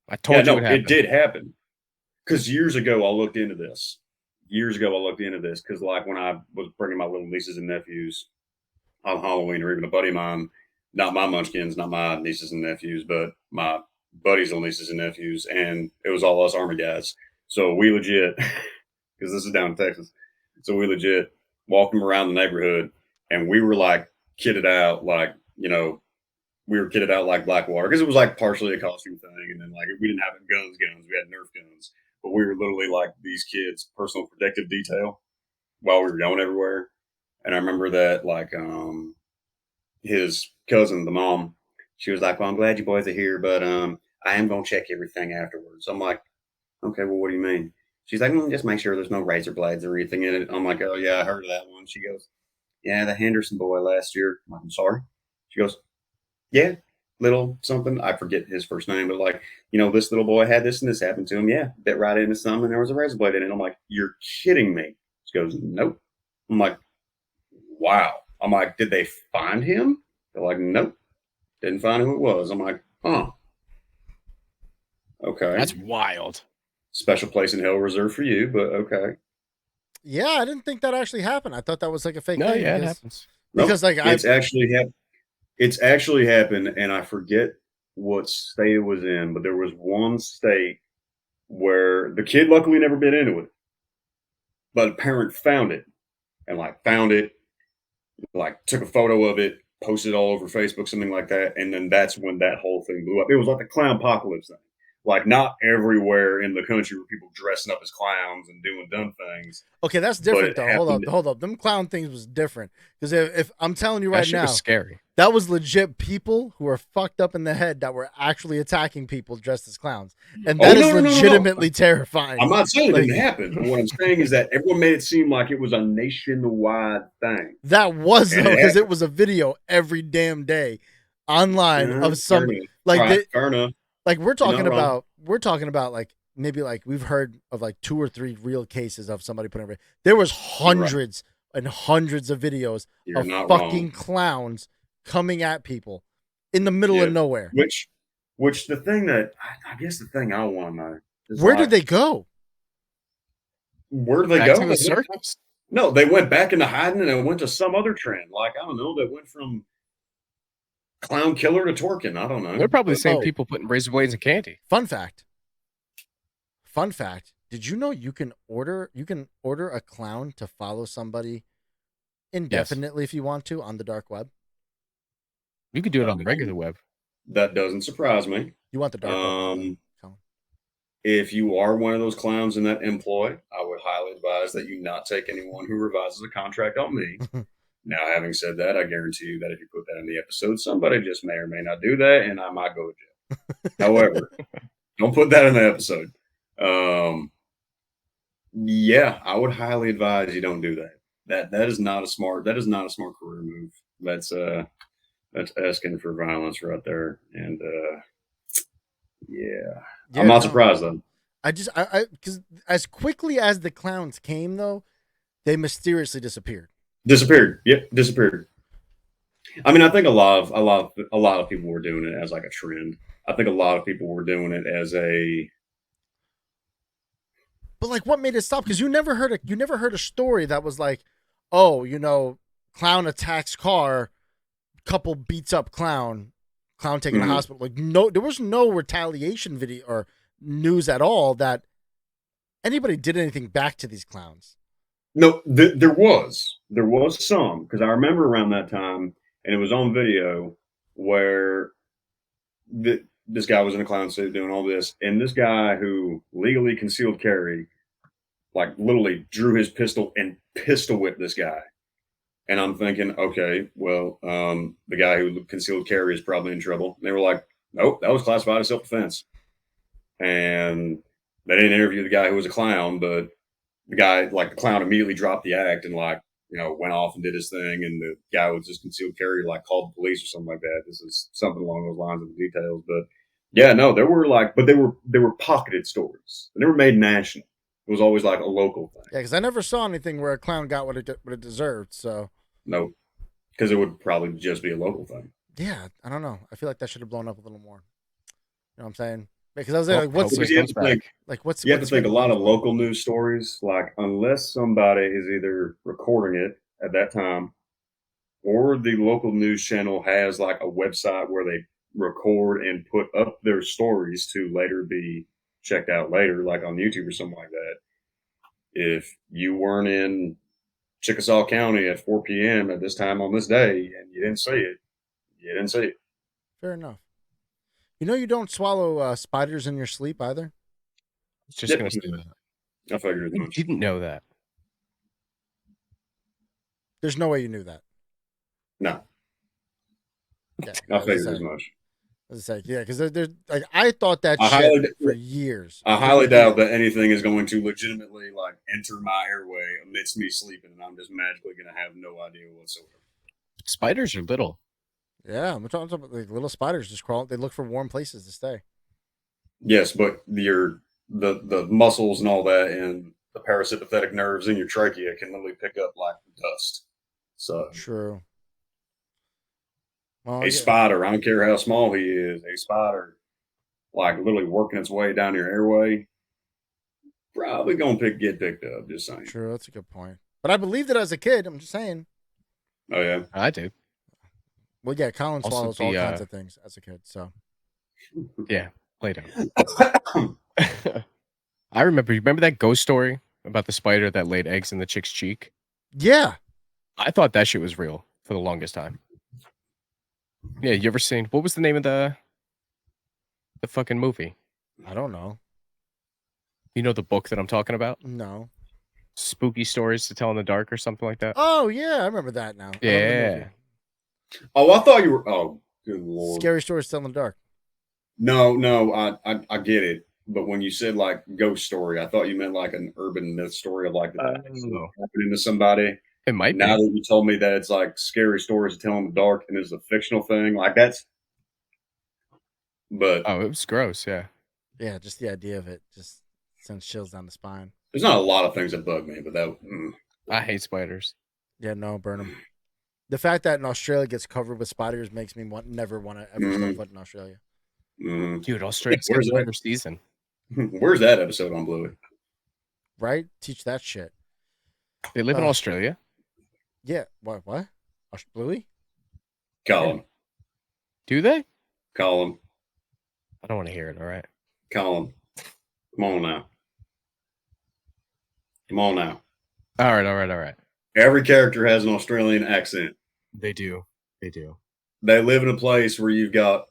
[SPEAKER 2] I told you
[SPEAKER 3] it did happen. Because years ago, I looked into this. Because, like, when I was bringing my little nieces and nephews on Halloween, or even a buddy of mine, not my munchkins, not my nieces and nephews, but my buddies' little nieces and nephews, and it was all us Army guys. So we legit, because this is down in Texas, so we legit walked them around the neighborhood, and we were like kitted out, like, we were kitted out like Blackwater, because it was like partially a costume thing, and then like we didn't have guns, we had Nerf guns, but we were literally like these kids' personal protective detail while we were going everywhere. And I remember that, like, his cousin, the mom, she was like, "Well, I'm glad you boys are here, but I am gonna check everything afterwards." I'm like, "Okay, well, what do you mean?" She's like, "Just make sure there's no razor blades or anything in it." I'm like, "Oh yeah, I heard of that one." She goes, "Yeah, the Henderson boy last year." I'm like, "I'm sorry." She goes, "Yeah, little something." I forget his first name, but like, this little boy had this and this happened to him. Yeah, bit right into some, and there was a razor blade in it. I'm like, "You're kidding me." She goes, "Nope." I'm like, "Wow." I'm like, "Did they find him?" They're like, "Nope. Didn't find who it was. I'm like, huh. Okay.
[SPEAKER 2] That's wild.
[SPEAKER 3] Special place in hell reserved for you, but okay.
[SPEAKER 1] Yeah, I didn't think that actually happened. I thought that was like a fake
[SPEAKER 2] No,
[SPEAKER 1] thing.
[SPEAKER 2] yeah, it
[SPEAKER 1] because,
[SPEAKER 2] happens.
[SPEAKER 1] because like
[SPEAKER 3] it's actually happened, and I forget what state it was in, but there was one state where the kid luckily never been into it, but a parent found it and took a photo of it, posted it all over Facebook, something like that, and then that's when that whole thing blew up. It was like the clown apocalypse thing. Like, not everywhere in the country were people dressing up as clowns and doing dumb things.
[SPEAKER 1] Okay, that's different though. Hold up. Them clown things was different. Because if I'm telling you right
[SPEAKER 2] that
[SPEAKER 1] now,
[SPEAKER 2] was scary.
[SPEAKER 1] That was legit people who were fucked up in the head that were actually attacking people dressed as clowns. And that is legitimately terrifying.
[SPEAKER 3] I'm not saying it didn't happen. But what I'm saying is that everyone made it seem like it was a nationwide thing.
[SPEAKER 1] That was, though, because it was a video every damn day online of some
[SPEAKER 3] fair enough.
[SPEAKER 1] Like we're talking about like maybe like we've heard of like 2 or 3 real cases of somebody putting it. There was hundreds and hundreds of videos of fucking clowns coming at people in the middle of nowhere.
[SPEAKER 3] Which the thing that I guess the thing I want to know is
[SPEAKER 1] where did they go?
[SPEAKER 3] Where did they
[SPEAKER 2] back
[SPEAKER 3] go?
[SPEAKER 2] To the circus?
[SPEAKER 3] No, they went back into hiding and it went to some other trend. Like, I don't know, they went from clown killer to twerking. I don't know.
[SPEAKER 2] They're probably the same people putting razor blades in candy.
[SPEAKER 1] Fun fact. Did you know you can order a clown to follow somebody indefinitely if you want to on the dark web?
[SPEAKER 2] You could do it on the regular web.
[SPEAKER 3] That doesn't surprise me.
[SPEAKER 1] You want the dark web?
[SPEAKER 3] If you are one of those clowns in that employ, I would highly advise that you not take anyone who revises a contract on me. Now, having said that, I guarantee you that if you put that in the episode, somebody just may or may not do that, and I might go to jail. However, don't put that in the episode. Yeah, I would highly advise you don't do that. That is not a smart career move. That's asking for violence right there. And yeah, I'm not surprised though.
[SPEAKER 1] Because as quickly as the clowns came, though, they mysteriously disappeared.
[SPEAKER 3] Yep, disappeared. I mean, I think a lot of people were doing it as like a trend. I think a lot of people were doing it as a.
[SPEAKER 1] But like, what made it stop? Because you never heard a story that was like, oh, you know, clown attacks car, couple beats up clown taken to hospital. Like, no, there was no retaliation video or news at all that anybody did anything back to these clowns.
[SPEAKER 3] No, there was some, because I remember around that time, and it was on video where this guy was in a clown suit doing all this, and this guy who legally concealed carry, like literally drew his pistol and pistol whipped this guy. And I'm thinking, okay, well, the guy who concealed carry is probably in trouble. And they were like, nope, that was classified as self-defense. And they didn't interview the guy who was a clown, but the guy, like the clown, immediately dropped the act and like, you know, went off and did his thing. And the guy with just concealed carry, like, called the police or something like that. This is something along those lines of the details. But yeah, no, there were like, but they were pocketed stories. They never made national. It was always like a local thing.
[SPEAKER 1] Yeah, because I never saw anything where a clown got what it deserved. So
[SPEAKER 3] no, because it would probably just be a local thing.
[SPEAKER 1] Yeah, I don't know. I feel like that should have blown up a little more. You know what I'm saying? Because I was like,
[SPEAKER 3] you have to think a lot of local news stories, like unless somebody is either recording it at that time, or the local news channel has like a website where they record and put up their stories to later be checked out later, like on YouTube or something like that. If you weren't in Chickasaw County at 4 p.m. at this time on this day and you didn't see it, you didn't see it.
[SPEAKER 1] Fair enough. You know, you don't swallow spiders in your sleep either.
[SPEAKER 2] I was just going to say that.
[SPEAKER 3] I figured as much.
[SPEAKER 2] Didn't know that.
[SPEAKER 1] There's no way you knew that.
[SPEAKER 3] No.
[SPEAKER 1] Yeah,
[SPEAKER 3] I figured as much.
[SPEAKER 1] It's like, yeah, because there's like I thought that shit for years.
[SPEAKER 3] I highly doubt that anything is going to legitimately like enter my airway amidst me sleeping, and I'm just magically going to have no idea whatsoever.
[SPEAKER 2] Spiders are little.
[SPEAKER 1] Yeah, I'm talking about like little spiders just crawl. They look for warm places to stay.
[SPEAKER 3] Yes, but the muscles and all that, and the parasympathetic nerves in your trachea can literally pick up like dust. So
[SPEAKER 1] true. Well,
[SPEAKER 3] A spider, I don't care how small he is, a spider, like literally working its way down your airway, probably gonna get picked up. Just saying.
[SPEAKER 1] True, that's a good point. But I believed it as a kid. I'm just saying.
[SPEAKER 3] Oh yeah,
[SPEAKER 2] I do.
[SPEAKER 1] Well, yeah, Colin
[SPEAKER 2] Also
[SPEAKER 1] swallows all kinds of things as a kid. So
[SPEAKER 2] yeah, Play-Doh. I remember. You remember that ghost story about the spider that laid eggs in the chick's cheek?
[SPEAKER 1] yeah,
[SPEAKER 2] I thought that shit was real for the longest time. Yeah, you ever seen? What was the name of the fucking movie?
[SPEAKER 1] I don't know.
[SPEAKER 2] You know the book that I'm talking about?
[SPEAKER 1] No.
[SPEAKER 2] Spooky Stories to Tell in the Dark or something like that?
[SPEAKER 1] Oh yeah, I remember that now. I remember the movie.
[SPEAKER 3] Oh, I thought you were. Oh, good lord.
[SPEAKER 1] Scary Stories to Tell in the Dark.
[SPEAKER 3] No, I get it. But when you said like ghost story, I thought you meant like an urban myth story of like that happening to somebody.
[SPEAKER 2] It might
[SPEAKER 3] now
[SPEAKER 2] be.
[SPEAKER 3] that you told me that it's like scary stories to tell in the dark and it's a fictional thing, like that's. But
[SPEAKER 2] Oh, it was gross. Yeah.
[SPEAKER 1] Yeah, just the idea of it just sends chills down the spine.
[SPEAKER 3] there's not a lot of things that bug me, but that.
[SPEAKER 2] I hate spiders.
[SPEAKER 1] Yeah, no, burn them. The fact that in Australia gets covered with spiders makes me never want to ever step foot in Australia.
[SPEAKER 2] Dude, Australia's
[SPEAKER 3] Where's
[SPEAKER 2] getting
[SPEAKER 3] that?
[SPEAKER 2] another season.
[SPEAKER 3] Where's that episode on Bluey?
[SPEAKER 1] Right? Teach that shit.
[SPEAKER 2] They live in Australia?
[SPEAKER 1] Yeah. What? Bluey?
[SPEAKER 3] Colin.
[SPEAKER 2] Do they?
[SPEAKER 3] Colin.
[SPEAKER 2] I don't want to hear it. All right.
[SPEAKER 3] Colin. Come on now. Come on now.
[SPEAKER 2] All right.
[SPEAKER 3] Every character has an Australian accent.
[SPEAKER 2] They do.
[SPEAKER 3] They live in a place where you've got.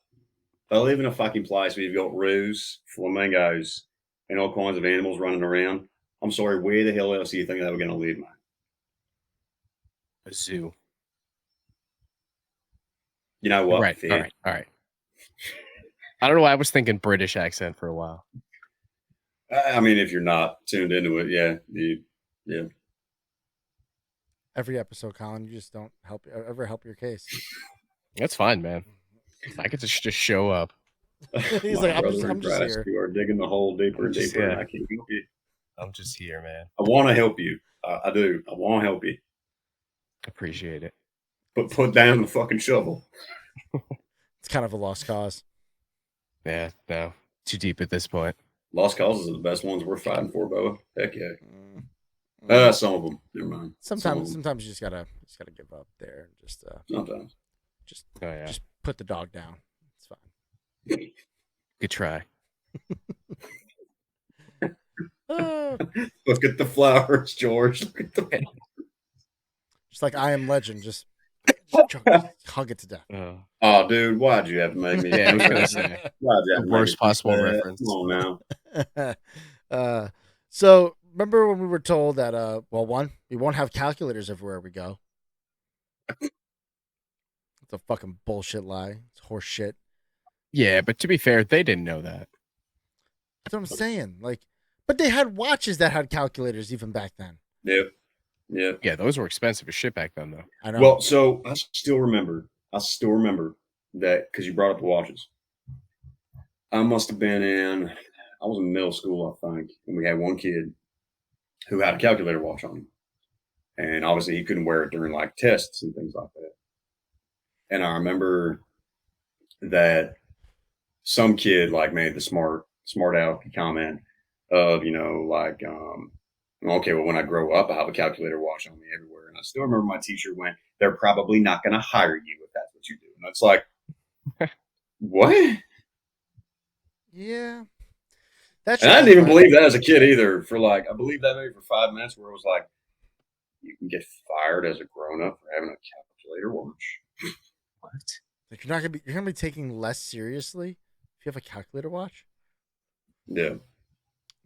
[SPEAKER 3] They live in a fucking place where you've got roos, flamingos, and all kinds of animals running around. I'm sorry, where the hell else do you think they were going to live, man?
[SPEAKER 2] A zoo.
[SPEAKER 3] You know what?
[SPEAKER 2] Right. All right. I don't know why I was thinking British accent for a while.
[SPEAKER 3] I mean, if you're not tuned into it, yeah.
[SPEAKER 1] Every episode, Colin, you just don't ever help your case.
[SPEAKER 2] That's fine, man. I could just show up.
[SPEAKER 1] He's like, I'm just here.
[SPEAKER 3] You are digging the hole deeper and deeper, and I can't help you.
[SPEAKER 2] I'm just here, man.
[SPEAKER 3] I want to help you. I do. I want to help you.
[SPEAKER 2] Appreciate it.
[SPEAKER 3] But put down the fucking shovel.
[SPEAKER 1] It's kind of a lost cause.
[SPEAKER 2] Yeah, no. Too deep at this point.
[SPEAKER 3] Lost causes are the best ones we're fighting for, Boa. Heck yeah. Some of them. Never mind.
[SPEAKER 1] Sometimes you just gotta give up there and just
[SPEAKER 3] sometimes.
[SPEAKER 1] Just put the dog down. It's fine.
[SPEAKER 2] Good try.
[SPEAKER 3] Look at the flowers, George. Look at the
[SPEAKER 1] just like I Am Legend, just hug it to death.
[SPEAKER 3] Oh, dude, why'd you have to make me?
[SPEAKER 2] Yeah, I was gonna say the worst possible reference.
[SPEAKER 3] Come on
[SPEAKER 1] now. So remember when we were told that we won't have calculators everywhere we go. It's a fucking bullshit lie. It's horse shit.
[SPEAKER 2] Yeah, but to be fair, they didn't know that.
[SPEAKER 1] That's what I'm saying. But they had watches that had calculators even back then.
[SPEAKER 3] Yep.
[SPEAKER 2] Yeah, those were expensive as shit back then, though.
[SPEAKER 1] I know.
[SPEAKER 3] Well, so I still remember that because you brought up the watches. I must have been I was in middle school, I think, and we had one kid who had a calculator watch on him. And obviously he couldn't wear it during like tests and things like that. And I remember that some kid like made the smart aleck comment of, okay, well, when I grow up, I have a calculator watch on me everywhere. And I still remember my teacher went, they're probably not going to hire you if that's what you do. And it's like, what?
[SPEAKER 1] Yeah.
[SPEAKER 3] And I didn't even believe that as a kid either. I believed that maybe for 5 minutes where it was like, you can get fired as a grown-up for having a calculator watch.
[SPEAKER 1] What? Like you're gonna be taking less seriously if you have a calculator watch?
[SPEAKER 3] Yeah.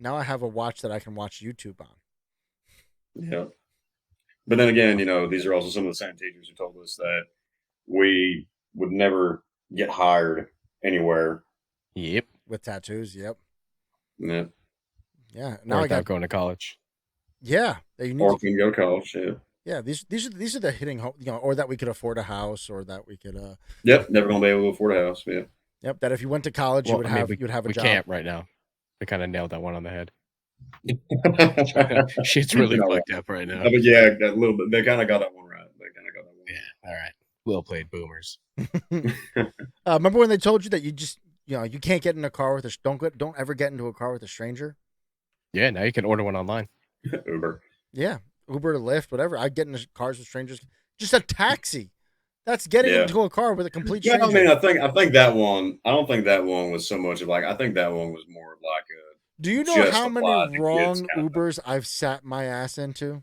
[SPEAKER 1] Now I have a watch that I can watch YouTube on.
[SPEAKER 3] Yeah. But then again, these are also some of the same teachers who told us that we would never get hired anywhere.
[SPEAKER 2] Yep.
[SPEAKER 1] With tattoos, yep.
[SPEAKER 3] Yep.
[SPEAKER 1] Yeah. Now
[SPEAKER 2] without going to college.
[SPEAKER 1] Yeah.
[SPEAKER 3] Or can go to college, yeah.
[SPEAKER 1] Yeah, these are the hitting home, or that we could afford a house, or that we could.
[SPEAKER 3] Yep, never gonna be able to afford a house. Yeah.
[SPEAKER 1] Yep, that if you went to college, you'd have a job.
[SPEAKER 2] We can't right now. We kind of nailed that one on the head. Shit's really fucked up right now.
[SPEAKER 3] But yeah, a little bit. They kind of got that one right.
[SPEAKER 2] Yeah. All right. Well played, boomers.
[SPEAKER 1] Remember when they told you that you can't get in a car with don't ever get into a car with a stranger?
[SPEAKER 2] Yeah, now you can order one online.
[SPEAKER 3] Uber.
[SPEAKER 1] Yeah, Uber or Lyft, whatever. I get into cars with strangers. Just a taxi. That's getting into a car with a complete stranger.
[SPEAKER 3] I mean, I think that one. I don't think that one was so much of like. I think that one was more of like a.
[SPEAKER 1] Do you know how many wrong Ubers I've sat my ass into?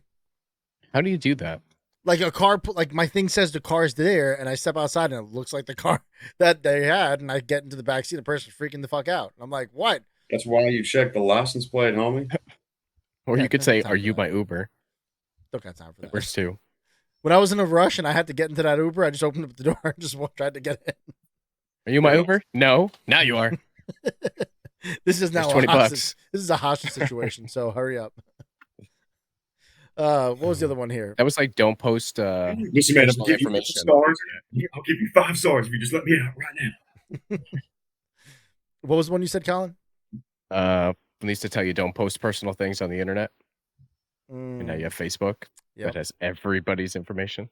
[SPEAKER 2] How do you do that?
[SPEAKER 1] Like a car, like my thing says the car's there, and I step outside and it looks like the car that they had, and I get into the back seat. The person's freaking the fuck out. I'm like, what?
[SPEAKER 3] That's why you check the license plate, homie.
[SPEAKER 2] Or you could say, "Are you my Uber?"
[SPEAKER 1] Don't got time for that.
[SPEAKER 2] Where's two?
[SPEAKER 1] When I was in a rush and I had to get into that Uber, I just opened up the door and just tried to get in.
[SPEAKER 2] Are you my Uber? No. Now you are.
[SPEAKER 1] This is now
[SPEAKER 2] $20.
[SPEAKER 1] This is a hostage situation, so hurry up. What was the other one here?
[SPEAKER 2] That was like, don't post
[SPEAKER 3] Listen, man, I'll give you 5 stars. I'll give you 5 stars if you just let me out right now.
[SPEAKER 1] What was the one you said, Colin?
[SPEAKER 2] Needs to tell you don't post personal things on the internet. And now you have Facebook that has everybody's information.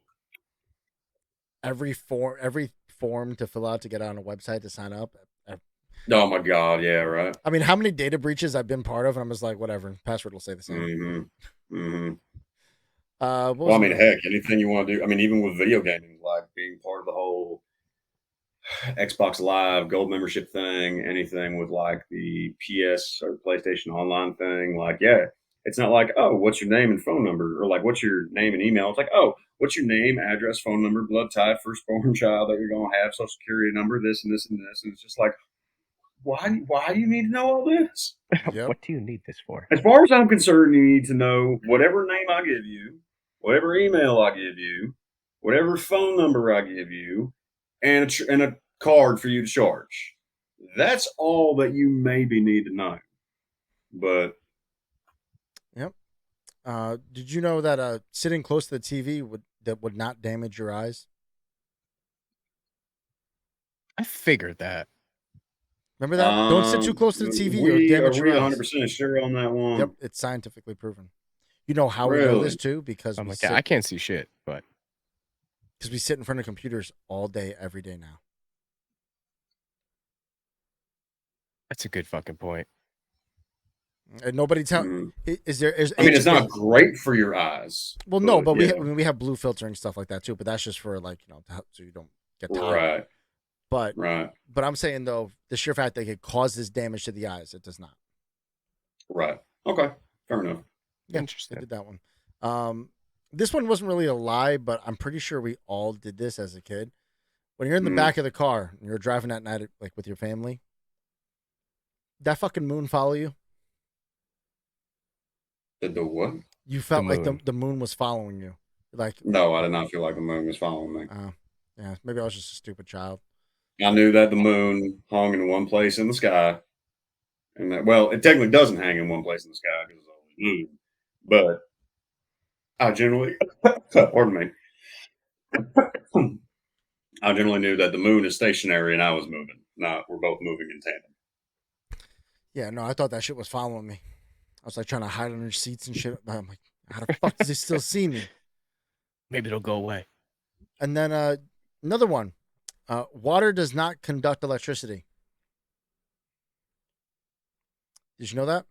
[SPEAKER 1] Every form to fill out to get on a website to sign up.
[SPEAKER 3] Oh my God, yeah, right.
[SPEAKER 1] I mean, how many data breaches I've been part of, and I'm just like, whatever, password will say the same.
[SPEAKER 3] Well, I mean, heck, anything you want to do. I mean, even with video gaming, like being part of the whole Xbox Live Gold membership thing, anything with like the PS or PlayStation Online thing, like, yeah, it's not like, oh, what's your name and phone number, or like, what's your name and email? It's like, oh, what's your name, address, phone number, blood type, firstborn child that you're going to have, social security number, this and this and this. And it's just like, why do you need to know all this?
[SPEAKER 1] Yep.
[SPEAKER 2] What do you need this for?
[SPEAKER 3] As far as I'm concerned, you need to know whatever name I give you, whatever email I give you, whatever phone number I give you, and a card for you to charge. That's all that you maybe need to know. But
[SPEAKER 1] yep. Did you know that sitting close to the TV would not damage your eyes?
[SPEAKER 2] I figured that.
[SPEAKER 1] Remember that? Don't sit too close to the TV. You'll damage your eyes.
[SPEAKER 3] 100% sure on that one?
[SPEAKER 1] Yep, it's scientifically proven. You know how we know this too? Because
[SPEAKER 2] I'm like, I can't see shit, but
[SPEAKER 1] because we sit in front of computers all day, every day now.
[SPEAKER 2] That's a good fucking point.
[SPEAKER 1] And nobody tell. Is there?
[SPEAKER 3] I mean, it's not great for your eyes.
[SPEAKER 1] Well, no, but we have blue filtering stuff like that too. But that's just for like so you don't get tired.
[SPEAKER 3] Right.
[SPEAKER 1] But I'm saying though, the sheer fact that it causes damage to the eyes, it does not.
[SPEAKER 3] Right. Okay. Fair enough.
[SPEAKER 1] Yeah, interesting. I did that one. This one wasn't really a lie, but I'm pretty sure we all did this as a kid. When you're in the back of the car and you're driving at night, like with your family, that fucking moon follow you?
[SPEAKER 3] The what?
[SPEAKER 1] You felt like the moon was following you. Like,
[SPEAKER 3] no, I did not feel like the moon was following me.
[SPEAKER 1] Yeah, maybe I was just a stupid child.
[SPEAKER 3] I knew that the moon hung in one place in the sky, and that, well, it technically doesn't hang in one place in the sky because it's always blue. But I generally, pardon me, I generally knew that the moon is stationary and I was moving. Not we're both moving in tandem.
[SPEAKER 1] Yeah, no, I thought that shit was following me. I was like trying to hide under seats and shit. I'm like, how the fuck does he still see me?
[SPEAKER 2] Maybe it'll go away.
[SPEAKER 1] And then another one. Water does not conduct electricity. Did you know that?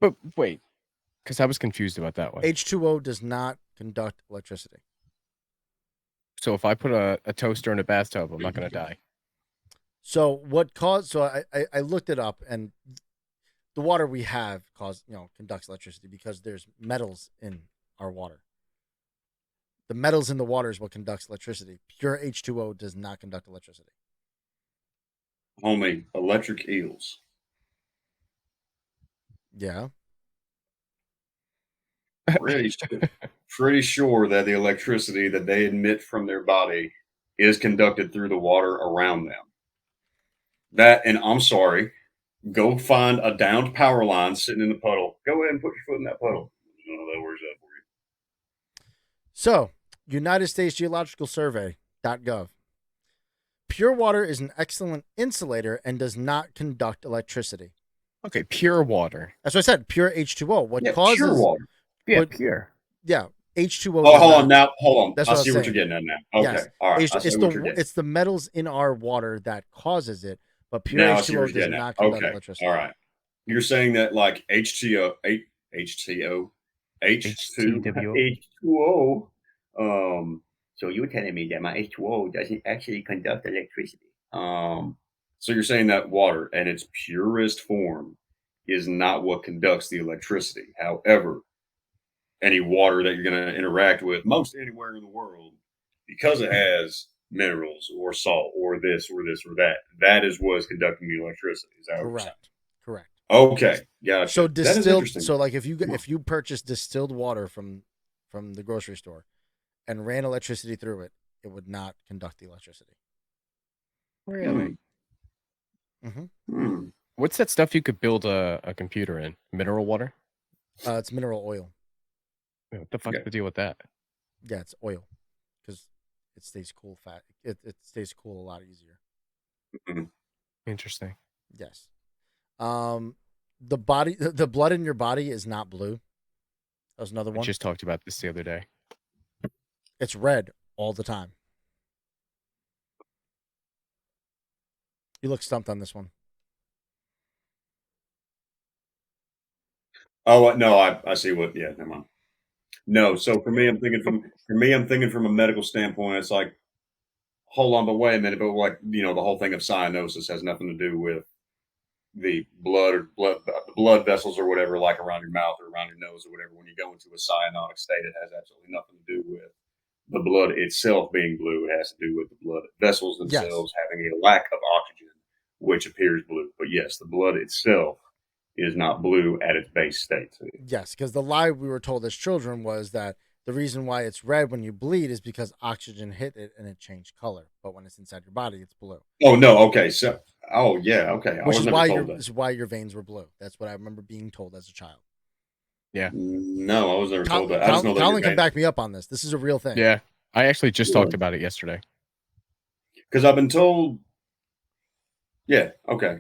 [SPEAKER 2] But wait, because I was confused about that one.
[SPEAKER 1] H2O does not conduct electricity.
[SPEAKER 2] So if I put a toaster in a bathtub, I'm not going to die.
[SPEAKER 1] So what caused? So I looked it up, and the water we have conducts electricity because there's metals in our water. The metals in the water is what conducts electricity. Pure H2O does not conduct electricity.
[SPEAKER 3] Homie, electric eels.
[SPEAKER 1] Yeah.
[SPEAKER 3] Pretty sure that the electricity that they emit from their body is conducted through the water around them. That, and I'm sorry, go find a downed power line sitting in the puddle. Go ahead and put your foot in that puddle. That works out for you.
[SPEAKER 1] So, United States Geological Survey.gov. Pure water is an excellent insulator and does not conduct electricity.
[SPEAKER 2] Okay, pure water.
[SPEAKER 1] That's what I said. Pure H2O. What causes
[SPEAKER 3] pure water?
[SPEAKER 2] Yeah, pure.
[SPEAKER 1] Yeah, H2O.
[SPEAKER 3] Oh, hold on now. Hold on.
[SPEAKER 1] That's
[SPEAKER 3] I
[SPEAKER 1] what I'm
[SPEAKER 3] see what
[SPEAKER 1] saying.
[SPEAKER 3] you're getting at now. Okay.
[SPEAKER 1] Yes.
[SPEAKER 3] All right.
[SPEAKER 1] H,
[SPEAKER 3] I see what you're getting.
[SPEAKER 1] it's the metals in our water that causes it, but pure
[SPEAKER 3] Now I see
[SPEAKER 1] H2O
[SPEAKER 3] what
[SPEAKER 1] does
[SPEAKER 3] you're getting at.
[SPEAKER 1] not conduct
[SPEAKER 3] Okay.
[SPEAKER 1] electricity.
[SPEAKER 3] All right. You're saying that like H2O, H2O,
[SPEAKER 2] HTWO.
[SPEAKER 3] H2O. So you're telling me that my H2O doesn't actually conduct electricity. So you're saying that water in its purest form is not what conducts the electricity. However, any water that you're going to interact with most anywhere in the world, because it has minerals or salt or this or this or that, that is what is conducting the electricity. Is that what you're saying?
[SPEAKER 1] Correct.
[SPEAKER 3] Okay, gotcha.
[SPEAKER 1] So
[SPEAKER 3] That is
[SPEAKER 1] distilled.
[SPEAKER 3] interesting.
[SPEAKER 1] So like if you purchase distilled water from the grocery store and ran electricity through it, it would not conduct the electricity.
[SPEAKER 2] Really?
[SPEAKER 3] Hmm.
[SPEAKER 2] What's that stuff you could build a computer in? Mineral water?
[SPEAKER 1] It's mineral oil.
[SPEAKER 2] What the fuck's
[SPEAKER 3] Okay.
[SPEAKER 2] the deal with that?
[SPEAKER 1] Yeah, it's oil because it stays cool. It stays cool a lot easier.
[SPEAKER 2] Interesting.
[SPEAKER 1] Yes. The blood in your body is not blue. That was another
[SPEAKER 2] I
[SPEAKER 1] one.
[SPEAKER 2] just talked about this the other day.
[SPEAKER 1] It's red all the time. You look stumped on this one.
[SPEAKER 3] Oh no, I see what. Yeah, never mind. No, so for me, I'm thinking from a medical standpoint. It's like, hold on, but wait a minute. But like the whole thing of cyanosis has nothing to do with the blood vessels or whatever, like around your mouth or around your nose or whatever. When you go into a cyanotic state, it has absolutely nothing to do with the blood itself being blue. It has to do with the blood vessels themselves having a lack of oxygen, which appears blue. But yes, the blood itself is not blue at its base state.
[SPEAKER 1] Yes, because the lie we were told as children was that the reason why it's red when you bleed is because oxygen hit it and it changed color. But when it's inside your body, it's blue.
[SPEAKER 3] Oh no, okay. So yeah, okay.
[SPEAKER 1] Which is why your veins were blue. That's what I remember being told as a child.
[SPEAKER 2] Yeah.
[SPEAKER 3] No, I was never told that. I just know that
[SPEAKER 1] Colin can back me up on this. This is a real thing.
[SPEAKER 2] Yeah. I actually just talked about it yesterday.
[SPEAKER 3] Because I've been told. Yeah. Okay.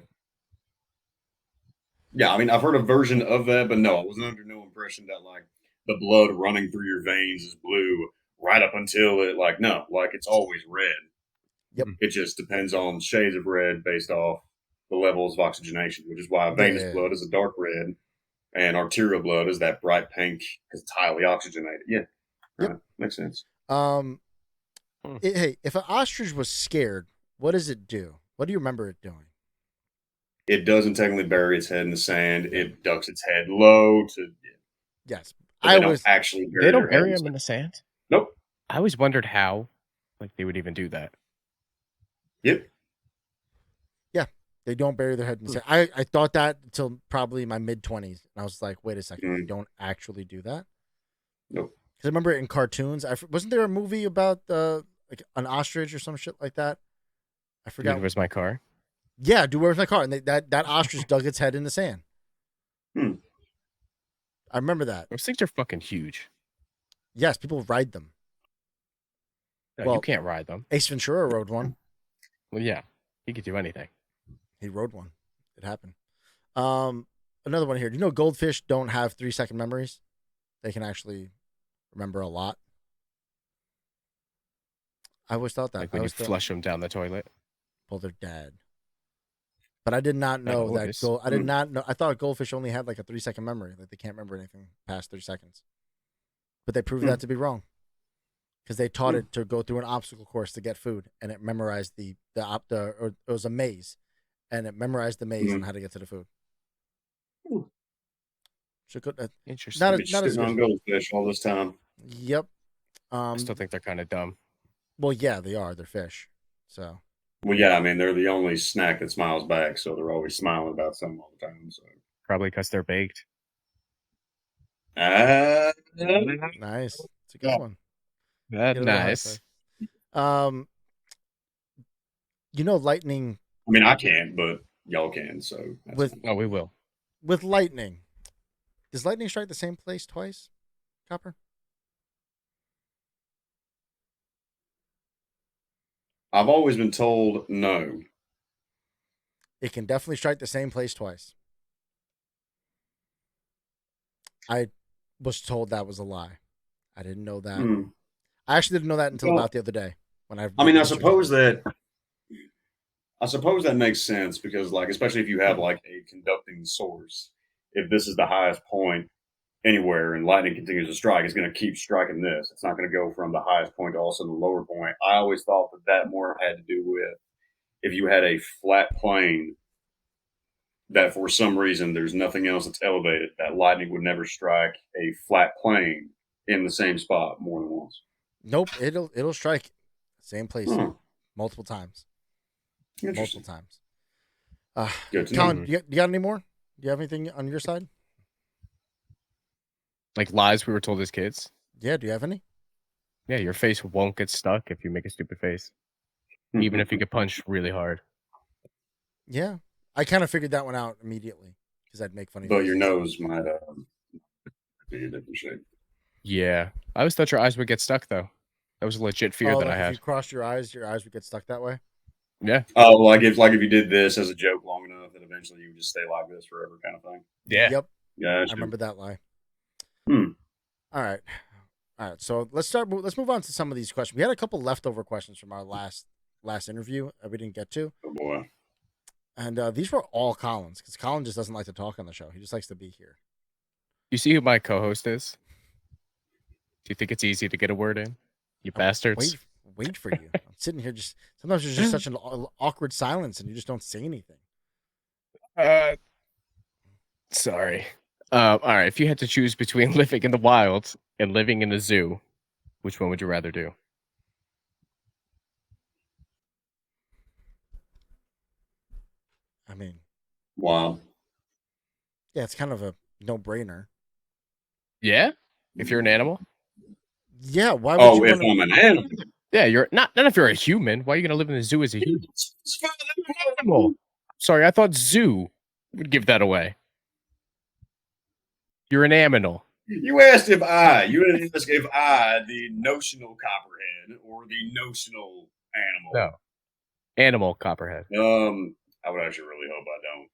[SPEAKER 3] Yeah, I mean, I've heard a version of that, but no, I was under no impression that like the blood running through your veins is blue right up until it it's always red.
[SPEAKER 1] Yep.
[SPEAKER 3] It just depends on shades of red based off the levels of oxygenation, which is why venous blood is a dark red and arterial blood is that bright pink because it's highly oxygenated. Yeah.
[SPEAKER 1] Yep.
[SPEAKER 3] Right. Makes sense.
[SPEAKER 1] Hey, if an ostrich was scared, what does it do? What do you remember it doing?
[SPEAKER 3] It doesn't technically bury its head in the sand. It ducks its head low to.
[SPEAKER 1] Yes,
[SPEAKER 3] They don't actually bury
[SPEAKER 2] they don't
[SPEAKER 3] their
[SPEAKER 2] bury
[SPEAKER 3] head
[SPEAKER 2] them in the sand.
[SPEAKER 3] Nope.
[SPEAKER 2] I always wondered how, like, they would even do that.
[SPEAKER 3] Yep.
[SPEAKER 1] Yeah, they don't bury their head in the sand. I thought that until probably my mid-20s, and I was like, wait a second, they don't actually do that.
[SPEAKER 3] Nope.
[SPEAKER 1] Because I remember in cartoons, wasn't there a movie about like an ostrich or some shit like that? I forgot.
[SPEAKER 2] Dude, Where's My Car?
[SPEAKER 1] Yeah, Dude, Where's My Car? And that ostrich dug its head in the sand. I remember that.
[SPEAKER 2] Those things are fucking huge.
[SPEAKER 1] Yes, people ride them.
[SPEAKER 2] No, you can't ride them.
[SPEAKER 1] Ace Ventura rode one.
[SPEAKER 2] Well, yeah, he could do anything.
[SPEAKER 1] He rode one. It happened. Another one here. Do you know goldfish don't have 3-second memories? They can actually remember a lot. I always thought that.
[SPEAKER 2] Like when you flush them down the toilet.
[SPEAKER 1] Well, they're dead. But I did not know that. I did not know. I thought goldfish only had like a 3-second memory. Like they can't remember anything past 3 seconds. But they proved that to be wrong. Because they taught it to go through an obstacle course to get food, and it memorized or it was a maze, and it memorized the maze and how to get to the food.
[SPEAKER 2] Interesting.
[SPEAKER 3] Not as on goldfish all this time.
[SPEAKER 1] Yep.
[SPEAKER 2] I still think they're kind of dumb.
[SPEAKER 1] Well, yeah, they are. They're fish. So.
[SPEAKER 3] Well, yeah, I mean, they're the only snack that smiles back, so they're always smiling about something all the time. So
[SPEAKER 2] probably because they're baked.
[SPEAKER 1] Nice. It's a good one.
[SPEAKER 2] Nice.
[SPEAKER 1] Lightning.
[SPEAKER 3] I mean, I can't, but y'all can. So
[SPEAKER 2] we will.
[SPEAKER 1] With lightning, does lightning strike the same place twice, Copper?
[SPEAKER 3] I've always been told no.
[SPEAKER 1] It can definitely strike the same place twice. I was told that was a lie. I didn't know that.
[SPEAKER 3] Hmm.
[SPEAKER 1] I actually didn't know that until
[SPEAKER 3] Well,
[SPEAKER 1] about the other day when I.
[SPEAKER 3] I mean, I suppose that makes sense because, like, especially if you have like a conducting source, if this is the highest point anywhere and lightning continues to strike, it's going to keep striking this. It's not going to go from the highest point to also the lower point. I always thought that more had to do with if you had a flat plane that for some reason there's nothing else that's elevated, that lightning would never strike a flat plane in the same spot more than once.
[SPEAKER 1] Nope, it'll strike same place multiple times. Multiple times.
[SPEAKER 3] Good to
[SPEAKER 1] Colin,
[SPEAKER 3] know.
[SPEAKER 1] you got any more? Do you have anything on your side?
[SPEAKER 2] Like lies we were told as kids.
[SPEAKER 1] Yeah, do you have any?
[SPEAKER 2] Yeah, your face won't get stuck if you make a stupid face, even if you get punched really hard.
[SPEAKER 1] Yeah, I kind of figured that one out immediately because I'd make funny.
[SPEAKER 3] But your nose might be a different shape.
[SPEAKER 2] Yeah, I always thought your eyes would get stuck though. That was a legit fear that I had.
[SPEAKER 1] If you crossed your eyes would get stuck that way.
[SPEAKER 2] Yeah.
[SPEAKER 3] Oh, like if you did this as a joke long enough, that eventually you would just stay like this forever, kind of thing.
[SPEAKER 2] Yeah.
[SPEAKER 1] Yep.
[SPEAKER 3] Yeah.
[SPEAKER 1] I remember that lie.
[SPEAKER 3] Hmm.
[SPEAKER 1] All right. So let's move on to some of these questions. We had a couple leftover questions from our last interview that we didn't get to.
[SPEAKER 3] Oh boy.
[SPEAKER 1] And these were all Colin's because Colin just doesn't like to talk on the show. He just likes to be here.
[SPEAKER 2] You see who my co-host is? Do you think it's easy to get a word in? You bastards.
[SPEAKER 1] Wait for you. I'm sitting here just sometimes there's just such an awkward silence and you just don't say anything.
[SPEAKER 2] Sorry. All right. If you had to choose between living in the wild and living in a zoo, which one would you rather do?
[SPEAKER 1] I mean,
[SPEAKER 3] Wow.
[SPEAKER 1] yeah, it's kind of a no-brainer.
[SPEAKER 2] Yeah? If you're an animal?
[SPEAKER 1] Yeah, why would you
[SPEAKER 3] if I'm an animal.
[SPEAKER 2] Yeah, you're not if you're a human. Why are you gonna live in the zoo as a human? Animal. Sorry, I thought zoo would give that away. You're an animal.
[SPEAKER 3] You asked if I the notional copperhead or the notional animal.
[SPEAKER 2] No. Animal copperhead.
[SPEAKER 3] I would actually really hope I don't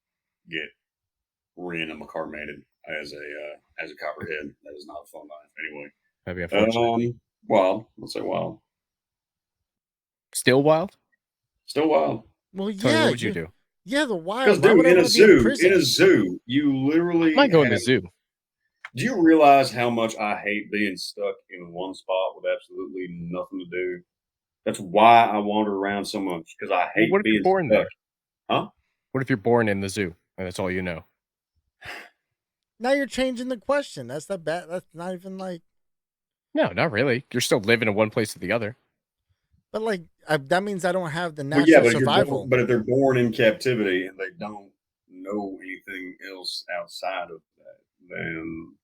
[SPEAKER 3] get reincarnated as a copperhead. That is not a fun life. Anyway.
[SPEAKER 2] That'd be unfortunate.
[SPEAKER 3] Wild. Let's say wild.
[SPEAKER 2] Still wild?
[SPEAKER 3] Still wild.
[SPEAKER 1] Well,
[SPEAKER 2] Tell me, what would you do?
[SPEAKER 1] Yeah, the wild.
[SPEAKER 3] Because dude, in a zoo, you literally
[SPEAKER 2] I might go in the zoo.
[SPEAKER 3] Do you realize how much I hate being stuck in one spot with absolutely nothing to do? That's why I wander around so much, because I hate
[SPEAKER 2] what if
[SPEAKER 3] being
[SPEAKER 2] you're born
[SPEAKER 3] stuck.
[SPEAKER 2] there?
[SPEAKER 3] Huh?
[SPEAKER 2] What if you're born in the zoo and that's all you know?
[SPEAKER 1] Now you're changing the question. That's not bad. That's not even like.
[SPEAKER 2] No, not really. You're still living in one place or the other.
[SPEAKER 1] But like that means I don't have the natural survival.
[SPEAKER 3] But if they're born in captivity and they don't know anything else outside of that, then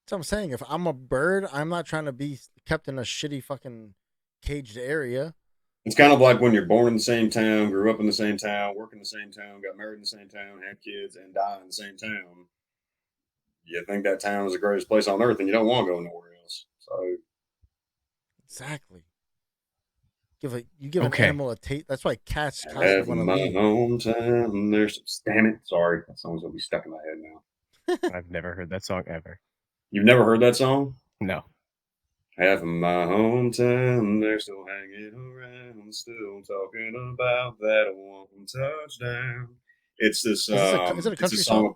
[SPEAKER 1] that's what I'm saying. If I'm a bird, I'm not trying to be kept in a shitty fucking caged area.
[SPEAKER 3] It's kind of like when you're born in the same town, grew up in the same town, work in the same town, got married in the same town, had kids, and die in the same town. You think that town is the greatest place on earth, and you don't want to go nowhere else. So
[SPEAKER 1] exactly. You give an animal a taste. That's why cats
[SPEAKER 3] have my hometown. There's damn it. Sorry, that song's gonna be stuck in my head now.
[SPEAKER 2] I've never heard that song ever.
[SPEAKER 3] You've never heard that song?
[SPEAKER 2] No.
[SPEAKER 3] Half of my hometown, they're still hanging around, still talking about that one touchdown. It's this.
[SPEAKER 1] Is it a country song?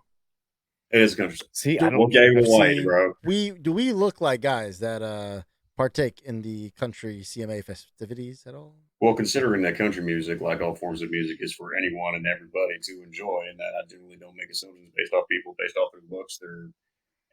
[SPEAKER 3] It is a country song.
[SPEAKER 2] See, I don't.
[SPEAKER 3] Okay, away, bro.
[SPEAKER 1] Do we look like guys that partake in the country CMA festivities at all?
[SPEAKER 3] Well, considering that country music, like all forms of music, is for anyone and everybody to enjoy, and that I generally don't make assumptions based off people, based off their looks, their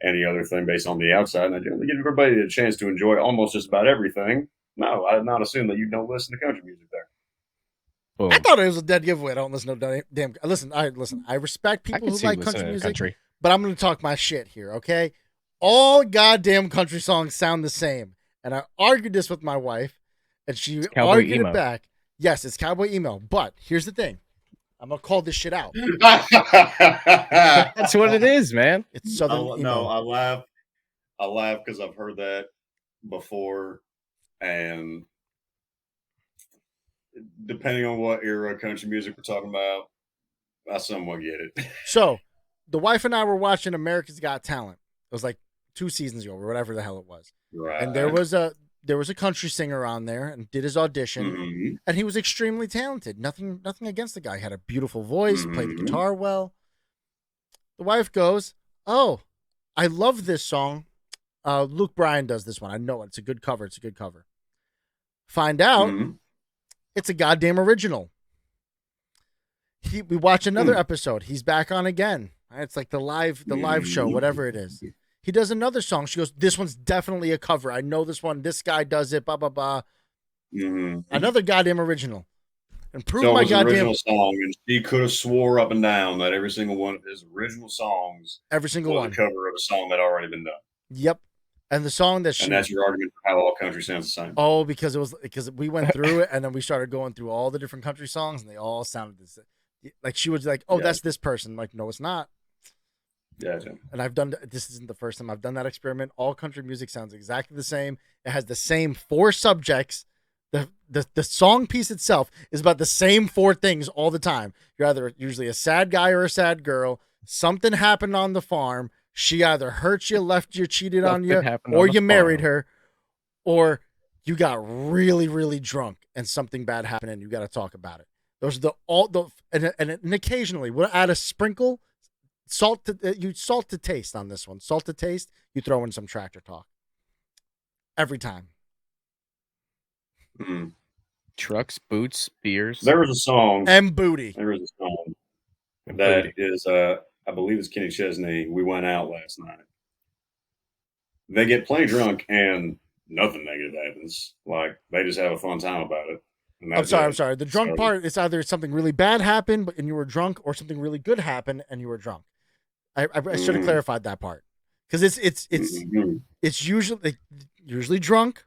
[SPEAKER 3] any other thing based on the outside, and I generally give everybody a chance to enjoy almost just about everything. No, I did not assume that you don't listen to country music there.
[SPEAKER 1] I thought it was a dead giveaway. I don't listen to damn. Listen. I respect people who like country music, but I'm going to talk my shit here. Okay, all goddamn country songs sound the same, and I argued this with my wife, and she argued it back. Yes, it's cowboy emo, but here's the thing. I'm gonna call this shit out.
[SPEAKER 2] That's what it is, man.
[SPEAKER 1] It's southern emo.
[SPEAKER 3] No, I laugh because I've heard that before, and depending on what era of country music we're talking about, I somewhat get it.
[SPEAKER 1] So, the wife and I were watching America's Got Talent. It was like 2 seasons ago or whatever the hell it was.
[SPEAKER 3] Right.
[SPEAKER 1] And there was a country singer on there and did his audition, and he was extremely talented. Nothing against the guy. He had a beautiful voice, played the guitar well. The wife goes, "Oh, I love this song. Luke Bryan does this one. I know it. It's a good cover. It's a good cover." Find out it's a goddamn original. We watch another episode. He's back on again. It's like the live show, whatever it is. He does another song. She goes, "This one's definitely a cover. I know this one. This guy does it. Blah blah blah." Another goddamn original. And prove
[SPEAKER 3] so
[SPEAKER 1] my
[SPEAKER 3] it was
[SPEAKER 1] goddamn
[SPEAKER 3] original song, and she could have swore up and down that every single one of his original songs,
[SPEAKER 1] every single
[SPEAKER 3] was
[SPEAKER 1] one,
[SPEAKER 3] a cover of a song that had already been done.
[SPEAKER 1] Yep. And the song that she,
[SPEAKER 3] and that's your argument for how all country sounds the same.
[SPEAKER 1] Oh, because we went through it, and then we started going through all the different country songs, and they all sounded the same. Like she was like, "Oh, that's this person." I'm like, no, it's not.
[SPEAKER 3] Gotcha.
[SPEAKER 1] And this isn't the first time I've done that experiment. All country music sounds exactly the same. It has the same 4 subjects. The song piece itself is about the same 4 things all the time. You're either usually a sad guy or a sad girl. Something happened on the farm. She either hurt you, left you, cheated on you, or you married her, or you got really, really drunk and something bad happened and you got to talk about it. Those are and occasionally we'll add a sprinkle salt to taste on this one. Salt to taste. You throw in some tractor talk every time.
[SPEAKER 2] Trucks, boots, beers.
[SPEAKER 3] There was a song
[SPEAKER 1] and booty.
[SPEAKER 3] There was a song that is I believe it's Kenny Chesney. We went out last night. They get plenty drunk and nothing negative happens. Like they just have a fun time about it.
[SPEAKER 1] I'm sorry. The drunk part is either something really bad happened and you were drunk, or something really good happened and you were drunk. I should have clarified that part, because it's usually drunk.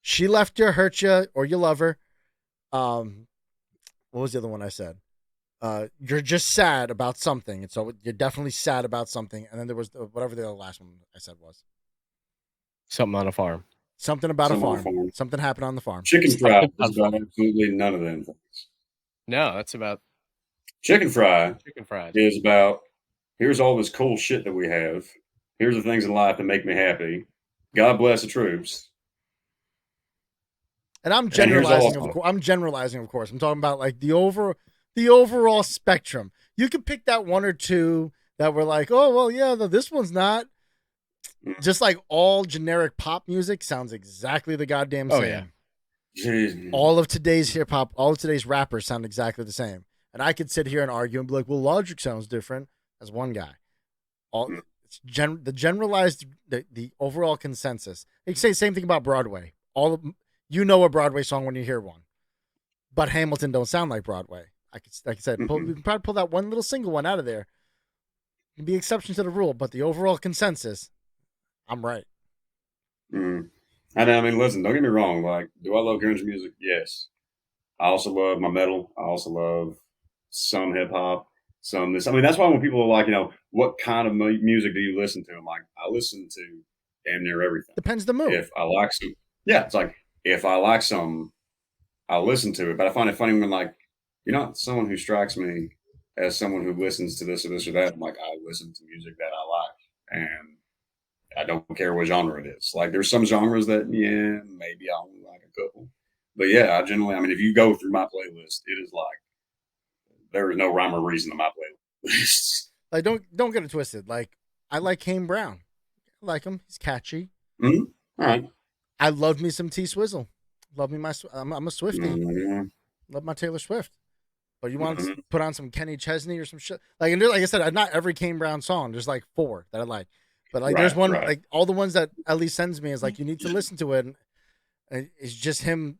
[SPEAKER 1] She left you, hurt you, or you love her. What was the other one I said? You're just sad about something, and so you're definitely sad about something. And then there was whatever the last one I said was.
[SPEAKER 2] Something on a farm.
[SPEAKER 1] Something about a farm. Something happened on the farm.
[SPEAKER 3] Chicken fry is about absolutely none of them things.
[SPEAKER 2] No, that's about
[SPEAKER 3] chicken fry.
[SPEAKER 2] Chicken fried
[SPEAKER 3] is about, here's all this cool shit that we have. Here's the things in life that make me happy. God bless the troops.
[SPEAKER 1] And I'm generalizing. Of course. I'm talking about like the overall spectrum. You could pick that one or two that were like, oh well, yeah, this one's not. Just like all generic pop music sounds exactly the goddamn same.
[SPEAKER 3] Oh, yeah.
[SPEAKER 1] All of today's hip hop, all of today's rappers sound exactly the same. And I could sit here and argue and be like, well, Logic sounds different as one guy. The generalized, the overall consensus. You can say the same thing about Broadway. You know a Broadway song when you hear one. But Hamilton don't sound like Broadway. Like I said, we can probably pull that one little single one out of there. It can be exception to the rule, but the overall consensus, I'm right.
[SPEAKER 3] And I mean, listen, don't get me wrong. Like, do I love grunge music? Yes. I also love my metal. I also love some hip hop, some this. I mean, that's why when people are like, what kind of music do you listen to? I'm like, I listen to damn near everything.
[SPEAKER 1] Depends the mood.
[SPEAKER 3] If I like some, it's like if I like some, I'll listen to it. But I find it funny when like, someone who strikes me as someone who listens to this or this or that. I'm like, I listen to music that I like, and I don't care what genre it is. Like, there's some genres that, maybe I only like a couple. But yeah, I generally, if you go through my playlist, it is like, there is no rhyme or reason to my playlist.
[SPEAKER 1] Like, don't get it twisted. Like, I like Kane Brown. I like him. He's catchy.
[SPEAKER 3] All right.
[SPEAKER 1] I love me some T Swizzle. Love me I'm a Swiftie. Love my Taylor Swift. But you want to put on some Kenny Chesney or some shit. Like I said, not every Kane Brown song. There's like 4 that I like. But like, there's one, like all the ones that Ellie sends me is like, you need to listen to it. And it's just him.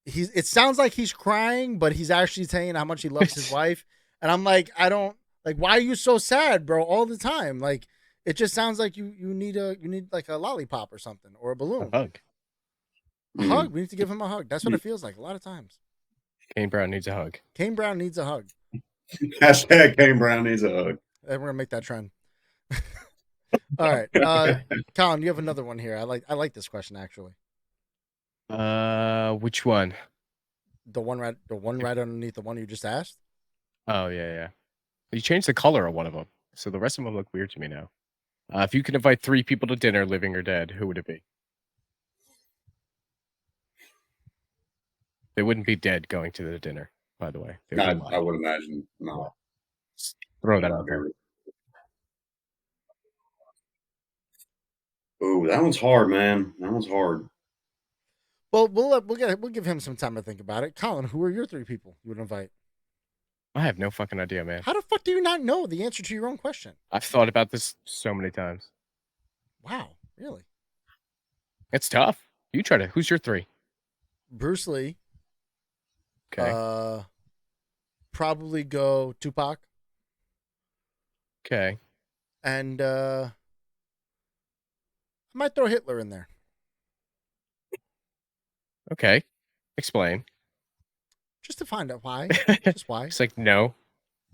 [SPEAKER 1] It sounds like he's crying, but he's actually saying how much he loves his wife. And I'm like, why are you so sad, bro? All the time. Like, it just sounds like you need like a lollipop or something, or a balloon.
[SPEAKER 2] A hug.
[SPEAKER 1] A hug. We need to give him a hug. That's what it feels like a lot of times.
[SPEAKER 2] Kane Brown needs a hug.
[SPEAKER 1] Kane Brown needs a hug.
[SPEAKER 3] Hashtag Kane Brown needs a hug.
[SPEAKER 1] And we're gonna make that trend. All right, Colin, you have another one here. I like this question actually.
[SPEAKER 2] Which one?
[SPEAKER 1] The one right underneath the one you just asked.
[SPEAKER 2] Oh yeah. You changed the color of one of them, so the rest of them look weird to me now. If you could invite 3 people to dinner, living or dead, who would it be? They wouldn't be dead going to the dinner, by the way. They would be
[SPEAKER 3] I
[SPEAKER 2] alive.
[SPEAKER 3] would imagine not.
[SPEAKER 2] Throw that out there.
[SPEAKER 3] Oh, that one's hard, man. That one's hard.
[SPEAKER 1] Well, we'll give him some time to think about it. Colin, who are your 3 people you would invite?
[SPEAKER 2] I have no fucking idea, man.
[SPEAKER 1] How the fuck do you not know the answer to your own question?
[SPEAKER 2] I've thought about this so many times.
[SPEAKER 1] Wow, really?
[SPEAKER 2] It's tough. You try to. Who's your 3?
[SPEAKER 1] Bruce Lee.
[SPEAKER 2] Okay.
[SPEAKER 1] Probably go Tupac.
[SPEAKER 2] Okay.
[SPEAKER 1] And I might throw Hitler in there.
[SPEAKER 2] Okay. Explain.
[SPEAKER 1] Just to find out why. Just why.
[SPEAKER 2] It's like, no,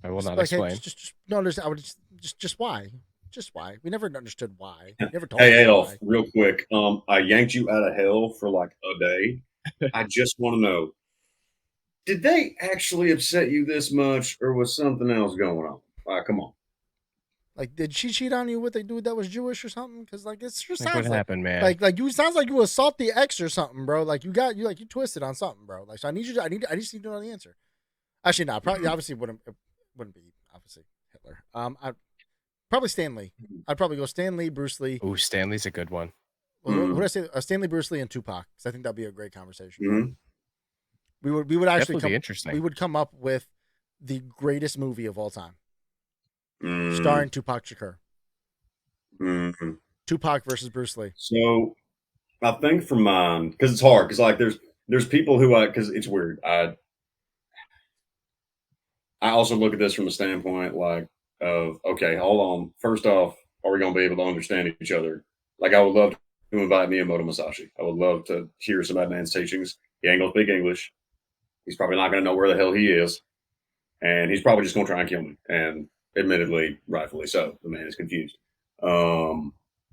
[SPEAKER 2] I will
[SPEAKER 1] Just
[SPEAKER 2] not
[SPEAKER 1] like, hey,
[SPEAKER 2] explain.
[SPEAKER 1] no, I would just why. Just why. We never understood why. We never told
[SPEAKER 3] Hey,
[SPEAKER 1] us
[SPEAKER 3] Adolf,
[SPEAKER 1] why.
[SPEAKER 3] real quick. I yanked you out of hell for like a day. I just want to know, did they actually upset you this much, or was something else going on? Come on.
[SPEAKER 1] Like, did she cheat on you with a dude that was Jewish or something? Because like it sure
[SPEAKER 2] Like,
[SPEAKER 1] sounds
[SPEAKER 2] what happened, man?
[SPEAKER 1] like you sounds like you assault the ex or something, bro. Like you twisted on something, bro. Like so I just need to know the answer. Actually, no, probably obviously it wouldn't be obviously Hitler. I probably Stan Lee. I'd probably go Stan Lee, Bruce Lee.
[SPEAKER 2] Ooh, Stanley's a good one.
[SPEAKER 1] Well, what did I say? Stan Lee, Bruce Lee, and Tupac. Because I think that'd be a great conversation.
[SPEAKER 3] Mm-hmm.
[SPEAKER 1] We would actually
[SPEAKER 2] Definitely be interesting.
[SPEAKER 1] We would come up with the greatest movie of all time,
[SPEAKER 3] Mm-hmm.
[SPEAKER 1] starring Tupac Shakur.
[SPEAKER 3] Mm-hmm.
[SPEAKER 1] Tupac versus Bruce Lee.
[SPEAKER 3] So I think for mine, because it's hard, because like there's people who because it's weird. I also look at this from a standpoint like of, okay, hold on. First off, are we going to be able to understand each other? Like I would love to invite Miyamoto Musashi. I would love to hear some of that man's teachings. He ain't going to speak English. He's probably not going to know where the hell he is. And he's probably just going to try and kill me. And admittedly, rightfully so. The man is confused. And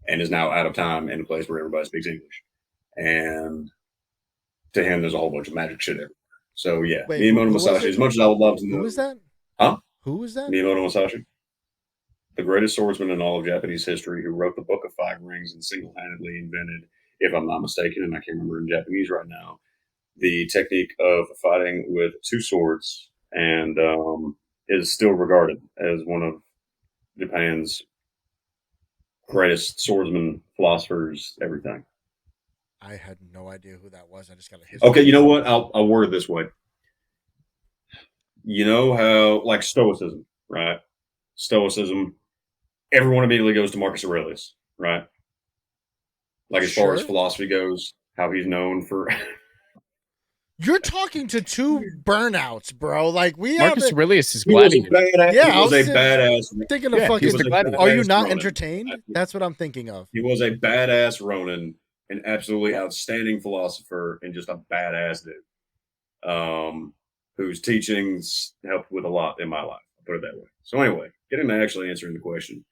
[SPEAKER 3] is now out of time in a place where everybody speaks English. And to him, there's a whole bunch of magic shit everywhere. So yeah,
[SPEAKER 1] Wait,
[SPEAKER 3] Miyamoto
[SPEAKER 1] who was
[SPEAKER 3] Musashi,
[SPEAKER 1] it?
[SPEAKER 3] as much as I would love to know.
[SPEAKER 1] Who is that?
[SPEAKER 3] Huh?
[SPEAKER 1] Who is that?
[SPEAKER 3] Miyamoto Musashi. The greatest swordsman in all of Japanese history, who wrote the Book of Five Rings and single-handedly invented, if I'm not mistaken, and I can't remember in Japanese right now, the technique of fighting with 2 swords, and is still regarded as one of Japan's greatest swordsmen, philosophers, everything.
[SPEAKER 1] I had no idea who that was. I just got a history.
[SPEAKER 3] Okay, you know what? I'll word it this way. You know how, like Stoicism, right? Stoicism, everyone immediately goes to Marcus Aurelius, right? Like as far as philosophy goes, how he's known for.
[SPEAKER 1] You're talking to 2 burnouts, bro. Like
[SPEAKER 2] Marcus Aurelius is
[SPEAKER 3] He was a
[SPEAKER 2] gladiator.
[SPEAKER 3] badass.
[SPEAKER 1] Yeah,
[SPEAKER 3] he was a badass.
[SPEAKER 1] Thinking of
[SPEAKER 2] Yeah,
[SPEAKER 1] fucking.
[SPEAKER 2] he's the gladiator.
[SPEAKER 1] Are you not
[SPEAKER 3] Ronin.
[SPEAKER 1] entertained? That's what I'm thinking of.
[SPEAKER 3] He was a badass Ronin, an absolutely outstanding philosopher, and just a badass dude. Whose teachings helped with a lot in my life. I'll put it that way. So anyway, getting to actually answering the question.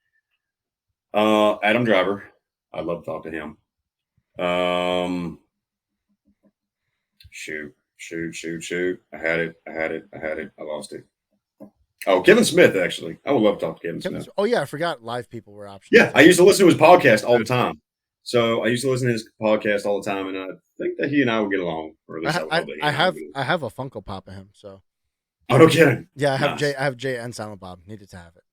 [SPEAKER 3] Adam Driver. I'd love to talk to him. Shoot. I had it. I lost it. Oh, Kevin Smith, actually. I would love to talk to Kevin Smith.
[SPEAKER 1] Oh, yeah, I forgot live people were options.
[SPEAKER 3] Yeah, I used to listen to his podcast all the time. So I used to listen to his podcast all the time, and I think that he and I would get along. Or at least
[SPEAKER 1] I have a Funko Pop of him, so.
[SPEAKER 3] Oh, no kidding.
[SPEAKER 1] Yeah, I have Jay and Silent Bob. Needed to have it.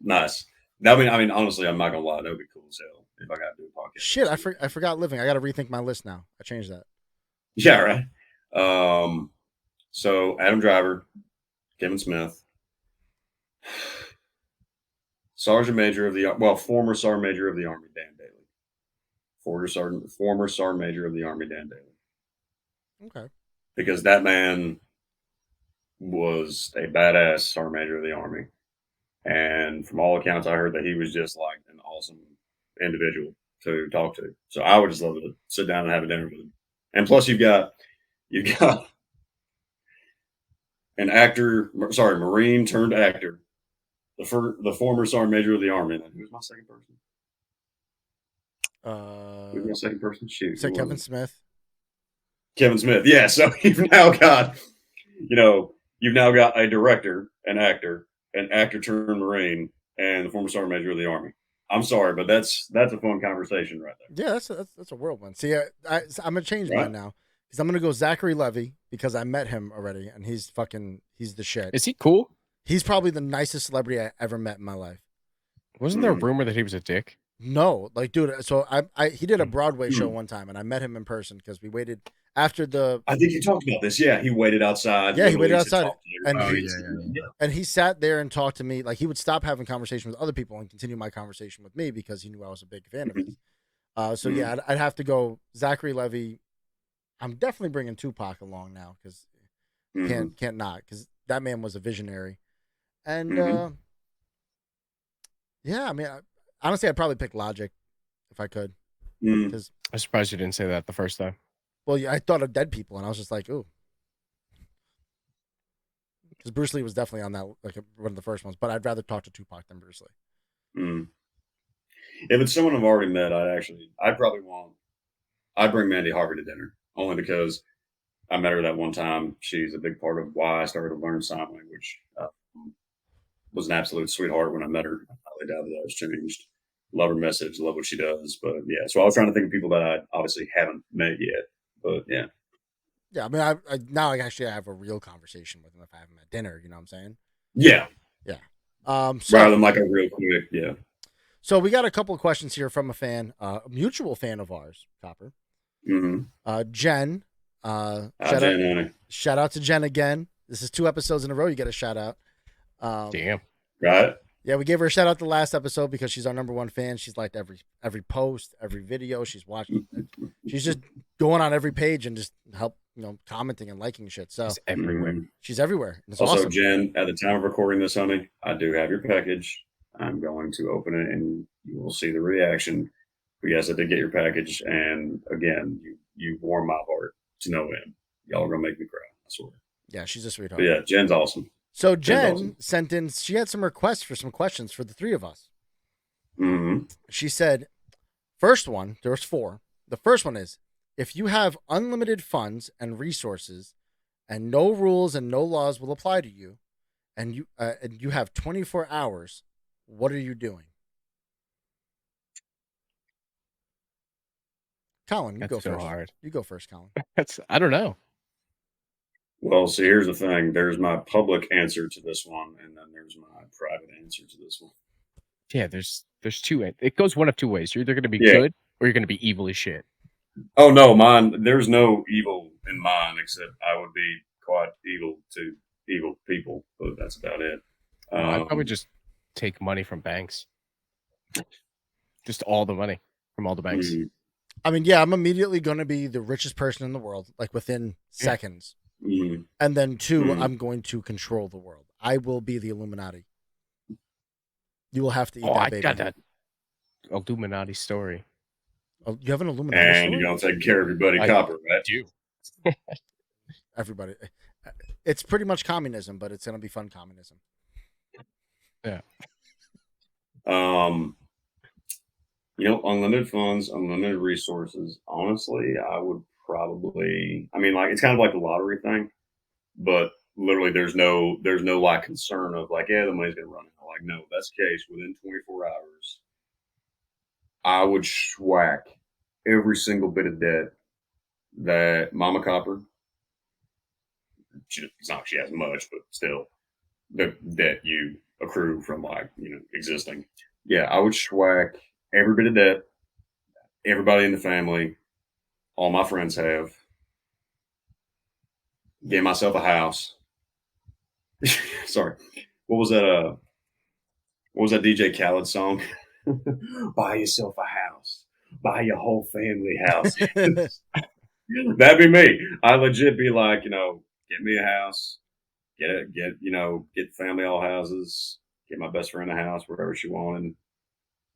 [SPEAKER 3] Nice. I mean, honestly, I'm not gonna lie. That would be cool as hell if I got to do a podcast.
[SPEAKER 1] Shit, I forgot living. I got to rethink my list now. I changed that.
[SPEAKER 3] Yeah, right. So Adam Driver, Kevin Smith, Sergeant Major of the former Sergeant Major of the Army, Dan Daly. Former Sergeant Major of the Army, Dan Daly.
[SPEAKER 1] Okay.
[SPEAKER 3] Because that man was a badass Sergeant Major of the Army. And from all accounts, I heard that he was just like an awesome individual to talk to. So I would just love to sit down and have a dinner with him. And plus, you've got an actor, Marine turned actor, the former Sergeant Major of the Army. And who's my second person? Who's my second person? Shoot.
[SPEAKER 1] So Kevin Smith.
[SPEAKER 3] Kevin Smith. Yeah. So you've now got a director, an actor turned Marine, and the former Sergeant Major of the Army. I'm sorry, but that's a fun conversation right there.
[SPEAKER 1] Yeah, that's a whirlwind. See, I'm gonna change
[SPEAKER 3] Right.
[SPEAKER 1] mine now because I'm gonna go Zachary Levy because I met him already and he's the shit.
[SPEAKER 2] Is he cool?
[SPEAKER 1] He's probably the nicest celebrity I ever met in my life.
[SPEAKER 2] Wasn't there a rumor that he was a dick?
[SPEAKER 1] No, like, dude. So he did a Broadway show
[SPEAKER 3] Hmm.
[SPEAKER 1] one time, and I met him in person because we waited after the.
[SPEAKER 3] I think you talked about this. Yeah, he waited outside.
[SPEAKER 1] Yeah, he waited
[SPEAKER 3] literally to
[SPEAKER 1] outside,
[SPEAKER 3] talk to you.
[SPEAKER 1] and
[SPEAKER 2] Oh,
[SPEAKER 1] he
[SPEAKER 2] yeah.
[SPEAKER 1] and he sat there and talked to me. Like, he would stop having conversation with other people and continue my conversation with me because he knew I was a big fan of his. So yeah, I'd have to go Zachary Levy. I'm definitely bringing Tupac along now because can't not because that man was a visionary, and yeah, I mean, honestly, I'd probably pick Logic if I could. Because
[SPEAKER 2] I'm surprised you didn't say that the first time.
[SPEAKER 1] well, yeah, I thought of Dead People, and I was just like, ooh, because Bruce Lee was definitely on that, like one of the first ones. But I'd rather talk to Tupac than Bruce Lee.
[SPEAKER 3] If it's someone I've already met, I'd bring Mandy Harvey to dinner only because I met her that one time. She's a big part of why I started to learn sign language. Was an absolute sweetheart when I met her. I highly doubt that has changed. Love her message, love what she does. But yeah, so I was trying to think of people that I obviously haven't met yet. But yeah.
[SPEAKER 1] Yeah, I mean, I now I actually have a real conversation with him if I have him at dinner. You know what I'm saying?
[SPEAKER 3] Yeah.
[SPEAKER 1] So,
[SPEAKER 3] rather than like a real quick, yeah.
[SPEAKER 1] So we got a couple of questions here from a fan, a mutual fan of ours, Copper. Jen. Shout out to Jen again. This is 2 episodes in a row. You get a shout out.
[SPEAKER 2] Damn.
[SPEAKER 3] Right.
[SPEAKER 1] Yeah, we gave her a shout out the last episode because she's our #1 fan. She's liked every post, every video. She's watching. She's just going on every page and just commenting and liking shit. So
[SPEAKER 2] She's everywhere.
[SPEAKER 1] She's everywhere. It's
[SPEAKER 3] also,
[SPEAKER 1] awesome.
[SPEAKER 3] Jen, at the time of recording this, honey, I do have your package. I'm going to open it and you will see the reaction. But yes, I did get your package. And again, you warm my heart to no end. Y'all are going to make me cry. I swear.
[SPEAKER 1] Yeah, she's a sweetheart.
[SPEAKER 3] But yeah, Jen's awesome.
[SPEAKER 1] So Jen sent in, she had some requests for some questions for the 3 of us. She said, first one, there was 4. The first one is, if you have unlimited funds and resources and no rules and no laws will apply to you, and you have 24 hours, what are you doing? Colin, you go first.
[SPEAKER 2] Hard.
[SPEAKER 1] You go first, Colin.
[SPEAKER 2] I don't know.
[SPEAKER 3] Well, see, here's the thing. There's my public answer to this one, and then there's my private answer to this one.
[SPEAKER 2] Yeah, there's 2. It goes one of 2 ways. You're either going to be good or you're going to be evil as shit.
[SPEAKER 3] Oh no, mine. There's no evil in mine, except I would be quite evil to evil people, but that's about it.
[SPEAKER 2] I'd probably just take money from banks. Just all the money from all the banks.
[SPEAKER 1] I mean, yeah, I'm immediately going to be the richest person in the world, like within seconds. And then 2, I'm going to control the world. I will be the Illuminati. You will have to eat that baby.
[SPEAKER 2] I got that Illuminati story.
[SPEAKER 1] Oh, you have an Illuminati story?
[SPEAKER 3] And you're going to take care of everybody, Copper, right?
[SPEAKER 2] I do.
[SPEAKER 1] Everybody. It's pretty much communism, but it's going to be fun communism.
[SPEAKER 2] Yeah.
[SPEAKER 3] Unlimited funds, unlimited resources. Honestly, I would probably, it's kind of like the lottery thing, but literally there's no like concern of like, yeah, the money's going to run out. Like, no, that's the case. Within 24 hours, I would schwack every single bit of debt that Mama Copper, it's not like she has much, but still, the debt you accrue from existing. Yeah, I would schwack every bit of debt everybody in the family, all my friends have. Get myself a house. Sorry. What was that DJ Khaled song? Buy yourself a house. Buy your whole family house. That'd be me. I legit be like, get me a house. Get family all houses. Get my best friend a house, wherever she wanted.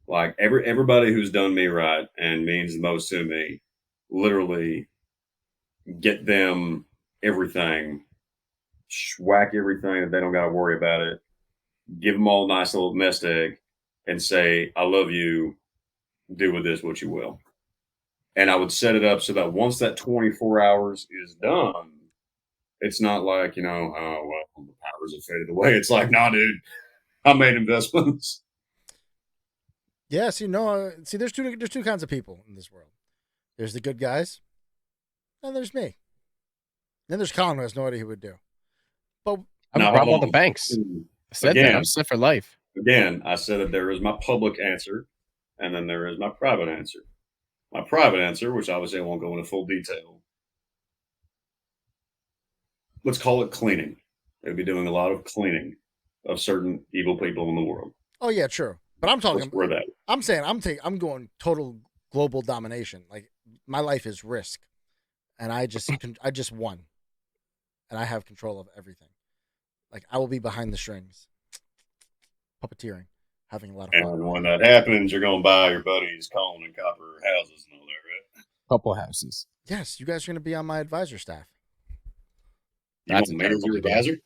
[SPEAKER 3] Like everybody who's done me right and means the most to me, literally get them everything, whack everything that they don't got to worry about it. Give them all a nice little nest egg and say, I love you. Do with this what you will. And I would set it up so that once that 24 hours is done, it's not like, the powers have faded away. It's like, nah, dude, I made investments.
[SPEAKER 1] Yeah, see, there's two kinds of people in this world. There's the good guys, and there's me. Then there's Colin, who has no idea who would do. But
[SPEAKER 2] I'm
[SPEAKER 3] Now,
[SPEAKER 2] robbed
[SPEAKER 3] hold
[SPEAKER 2] all the
[SPEAKER 3] on.
[SPEAKER 2] banks. I said that.
[SPEAKER 3] Again.
[SPEAKER 2] I'm set for life.
[SPEAKER 3] Again, I said that there is my public answer, and then there is my private answer. My private answer, which obviously I won't go into full detail, let's call it cleaning. They'd be doing a lot of cleaning of certain evil people in the world.
[SPEAKER 1] oh yeah, true. But I'm talking.
[SPEAKER 3] That's where that.
[SPEAKER 1] I'm saying I'm going total global domination. Like my life is Risk, and I just won, and I have control of everything. Like I will be behind the strings, puppeteering, having a lot of fun.
[SPEAKER 3] And when that happens, you're going to buy your buddies Colin and Copper houses and all that, right?
[SPEAKER 2] Couple houses.
[SPEAKER 1] Yes, you guys are going to be on my advisor staff.
[SPEAKER 3] You want me as your advisor?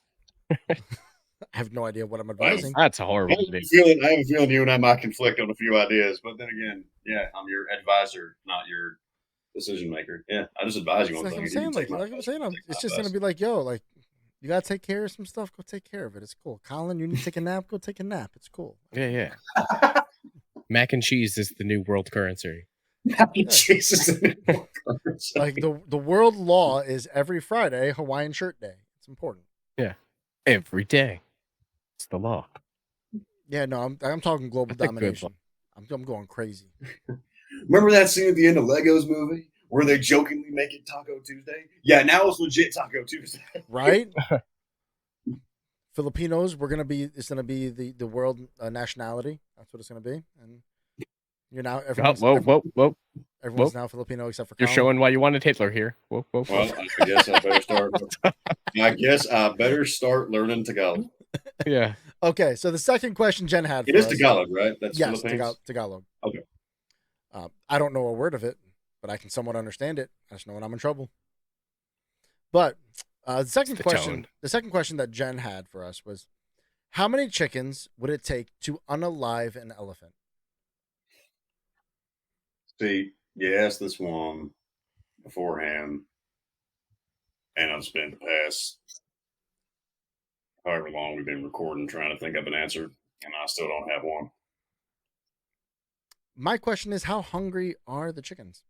[SPEAKER 1] I have no idea what I'm advising.
[SPEAKER 2] That's a horrible idea.
[SPEAKER 3] I have a feeling you and I might conflict on a few ideas, but then again, yeah, I'm your advisor, not your decision maker. Yeah, I just advise you on
[SPEAKER 1] Like I'm
[SPEAKER 3] things.
[SPEAKER 1] saying, it's just going to be like, yo, like you got to take care of some stuff. Go take care of it. It's cool. Colin, you need to take a nap. Go take a nap. It's cool.
[SPEAKER 2] Yeah. Mac and cheese is the new world currency.
[SPEAKER 3] Jesus.
[SPEAKER 1] Like the world law is every Friday Hawaiian shirt day. It's important.
[SPEAKER 2] Yeah, every day. It's the law.
[SPEAKER 1] Yeah, no, I'm talking global domination. I'm going crazy.
[SPEAKER 3] Remember that scene at the end of Lego's movie where they jokingly make it Taco Tuesday? Yeah, now it's legit Taco Tuesday.
[SPEAKER 1] Right? Filipinos, it's gonna be the world nationality. That's what it's gonna be. And you're now
[SPEAKER 2] Whoa.
[SPEAKER 1] Everyone's now Filipino except for
[SPEAKER 2] You're
[SPEAKER 1] Colin.
[SPEAKER 2] showing why you wanted Hitler here. Whoa.
[SPEAKER 3] Well, I guess I better start. Learning Tagalog.
[SPEAKER 2] Yeah.
[SPEAKER 1] Okay, so the second question Jen had.
[SPEAKER 3] It is Tagalog, right? That's
[SPEAKER 1] yes,
[SPEAKER 3] Philippines?
[SPEAKER 1] Tagalog.
[SPEAKER 3] Okay.
[SPEAKER 1] I don't know a word of it, but I can somewhat understand it. I just know when I'm in trouble. But the second question that Jen had for us was, how many chickens would it take to unalive an elephant?
[SPEAKER 3] See, you asked this one beforehand, and I've spent the past however long we've been recording trying to think of an answer, and I still don't have one.
[SPEAKER 1] My question is, how hungry are the chickens?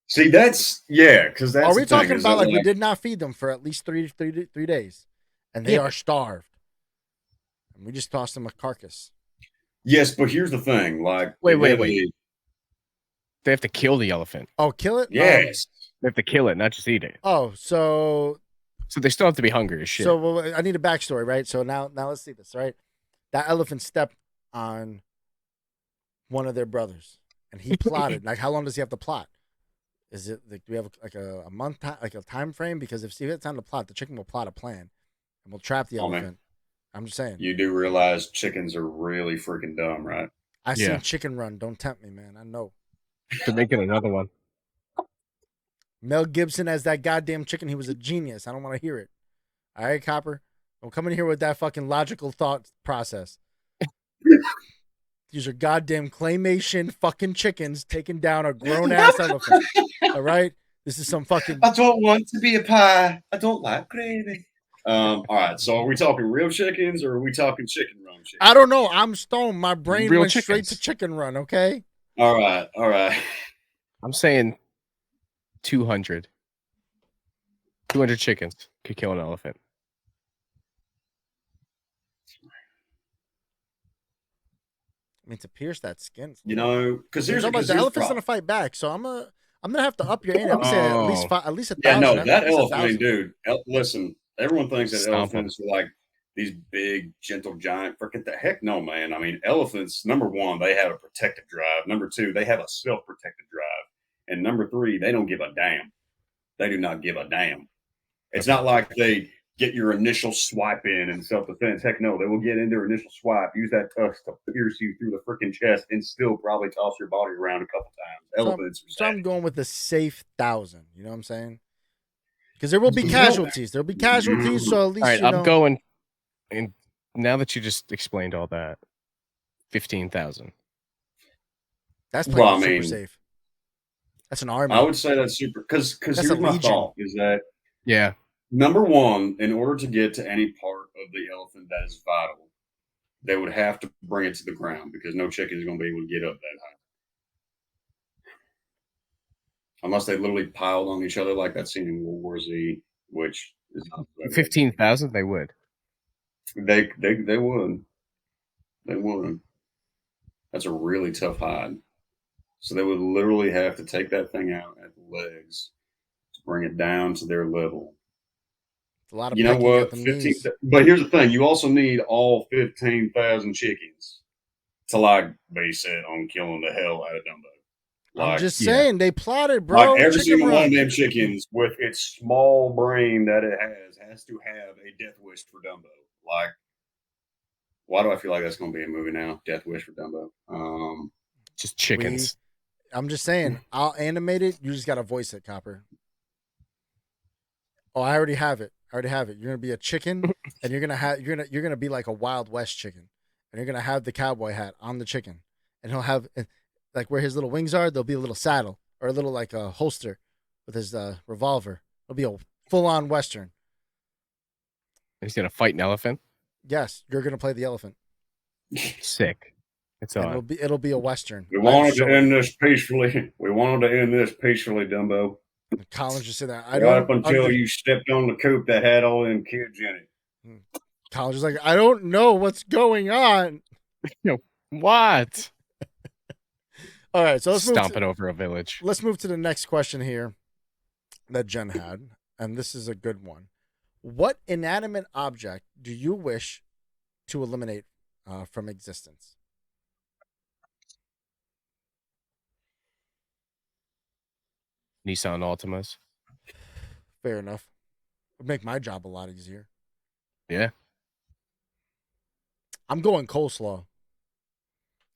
[SPEAKER 3] See, because that's.
[SPEAKER 1] Are we talking about like we did not feed them for at least three days, and they are starved, and we just tossed them a carcass?
[SPEAKER 3] Yes, but here's the thing. Like,
[SPEAKER 2] wait. They have to kill the elephant.
[SPEAKER 1] Oh, kill it?
[SPEAKER 3] Yes.
[SPEAKER 2] They have to kill it, not just eat it.
[SPEAKER 1] Oh, so
[SPEAKER 2] they still have to be hungry as shit.
[SPEAKER 1] So I need a backstory, right? So now let's see this, right? That elephant stepped on one of their brothers, and he plotted. Like, how long does he have to plot? Is it like, do we have like a month, like a time frame? Because if Steve has time to plot, the chicken will plot a plan, and we'll trap the elephant. Man. I'm just saying.
[SPEAKER 3] You do realize chickens are really freaking dumb, right?
[SPEAKER 1] I seen Chicken Run. Don't tempt me, man. I know.
[SPEAKER 2] They're making another one.
[SPEAKER 1] Mel Gibson as that goddamn chicken. He was a genius. I don't want to hear it. All right, Copper. Don't come in here with that fucking logical thought process. These are goddamn claymation fucking chickens taking down a grown ass elephant. All right, this is some fucking.
[SPEAKER 3] I don't want to be a pie. I don't like gravy. All right. So are we talking real chickens or are we talking Chicken Run chickens?
[SPEAKER 1] I don't know. I'm stoned. My brain went
[SPEAKER 2] chickens.
[SPEAKER 1] straight to Chicken Run. Okay.
[SPEAKER 3] All right.
[SPEAKER 2] I'm saying 200. 200 chickens could kill an elephant.
[SPEAKER 1] I mean, to pierce that skin.
[SPEAKER 3] Because here's
[SPEAKER 1] the elephant's gonna fight back, so I'm gonna have to up your ante. I'm gonna say at least 1,000.
[SPEAKER 3] Yeah, no, that elephant, dude. Listen, everyone thinks that elephants are like these big, gentle, giant. Freaking the heck, no, man. I mean, elephants. Number one, they have a protective drive. Number two, they have a self-protective drive. And number three, they don't give a damn. They do not give a damn. It's not like they get your initial swipe in self-defense. Heck no, they will get in their initial swipe, use that tusk to pierce you through the freaking chest, and still probably toss your body around a couple times. Elephants.
[SPEAKER 1] So I'm going with the safe 1,000. You know what I'm saying? Because there will be casualties. There'll be casualties. So at least.
[SPEAKER 2] All right, I'm going. And now that you just explained all that, 15,000.
[SPEAKER 1] That's playing super safe. That's an army.
[SPEAKER 3] I would say that's super. Because here's my thought: is that
[SPEAKER 2] yeah.
[SPEAKER 3] Number one, in order to get to any part of the elephant that is vital, they would have to bring it to the ground because no chicken is going to be able to get up that high. Unless they literally piled on each other like that scene in World War Z, which is
[SPEAKER 2] 15,000, they would.
[SPEAKER 3] They would. They would. That's a really tough hide. So they would literally have to take that thing out at the legs to bring it down to their level.
[SPEAKER 1] It's a lot of
[SPEAKER 3] You know
[SPEAKER 1] pecking
[SPEAKER 3] what?
[SPEAKER 1] at the knees.
[SPEAKER 3] But here's the thing: you also need all 15,000 chickens to like be set on killing the hell out of Dumbo. Like,
[SPEAKER 1] I'm just saying, they plotted, bro.
[SPEAKER 3] like every
[SPEAKER 1] Chicken
[SPEAKER 3] single one
[SPEAKER 1] run.
[SPEAKER 3] of them chickens, with its small brain that it has to have a death wish for Dumbo. Like, why do I feel like that's going to be a movie now? Death wish for Dumbo.
[SPEAKER 2] Just chickens.
[SPEAKER 1] I'm just saying, I'll animate it. You just got to voice it, Copper. Oh, I already have it. You're gonna be a chicken, and you're gonna be like a Wild West chicken, and you're gonna have the cowboy hat on the chicken, and he'll have like where his little wings are. There'll be a little saddle or a little like a holster with his revolver. It'll be a full-on Western.
[SPEAKER 2] He's gonna fight an elephant.
[SPEAKER 1] Yes, you're gonna play the elephant.
[SPEAKER 2] Sick. It's
[SPEAKER 1] And
[SPEAKER 2] on.
[SPEAKER 1] it'll be a Western.
[SPEAKER 3] We wanted to end this peacefully. Dumbo.
[SPEAKER 1] Collins just said that.
[SPEAKER 3] Right up until you stepped on the coop that had all them kids in it.
[SPEAKER 1] Collins is like, I don't know what's going on.
[SPEAKER 2] What?
[SPEAKER 1] All right, so let's
[SPEAKER 2] stomping over a village.
[SPEAKER 1] Let's move to the next question here that Jen had, and this is a good one. What inanimate object do you wish to eliminate from existence?
[SPEAKER 2] Nissan Altimas.
[SPEAKER 1] Fair enough. Would make my job a lot easier.
[SPEAKER 2] Yeah.
[SPEAKER 1] I'm going coleslaw.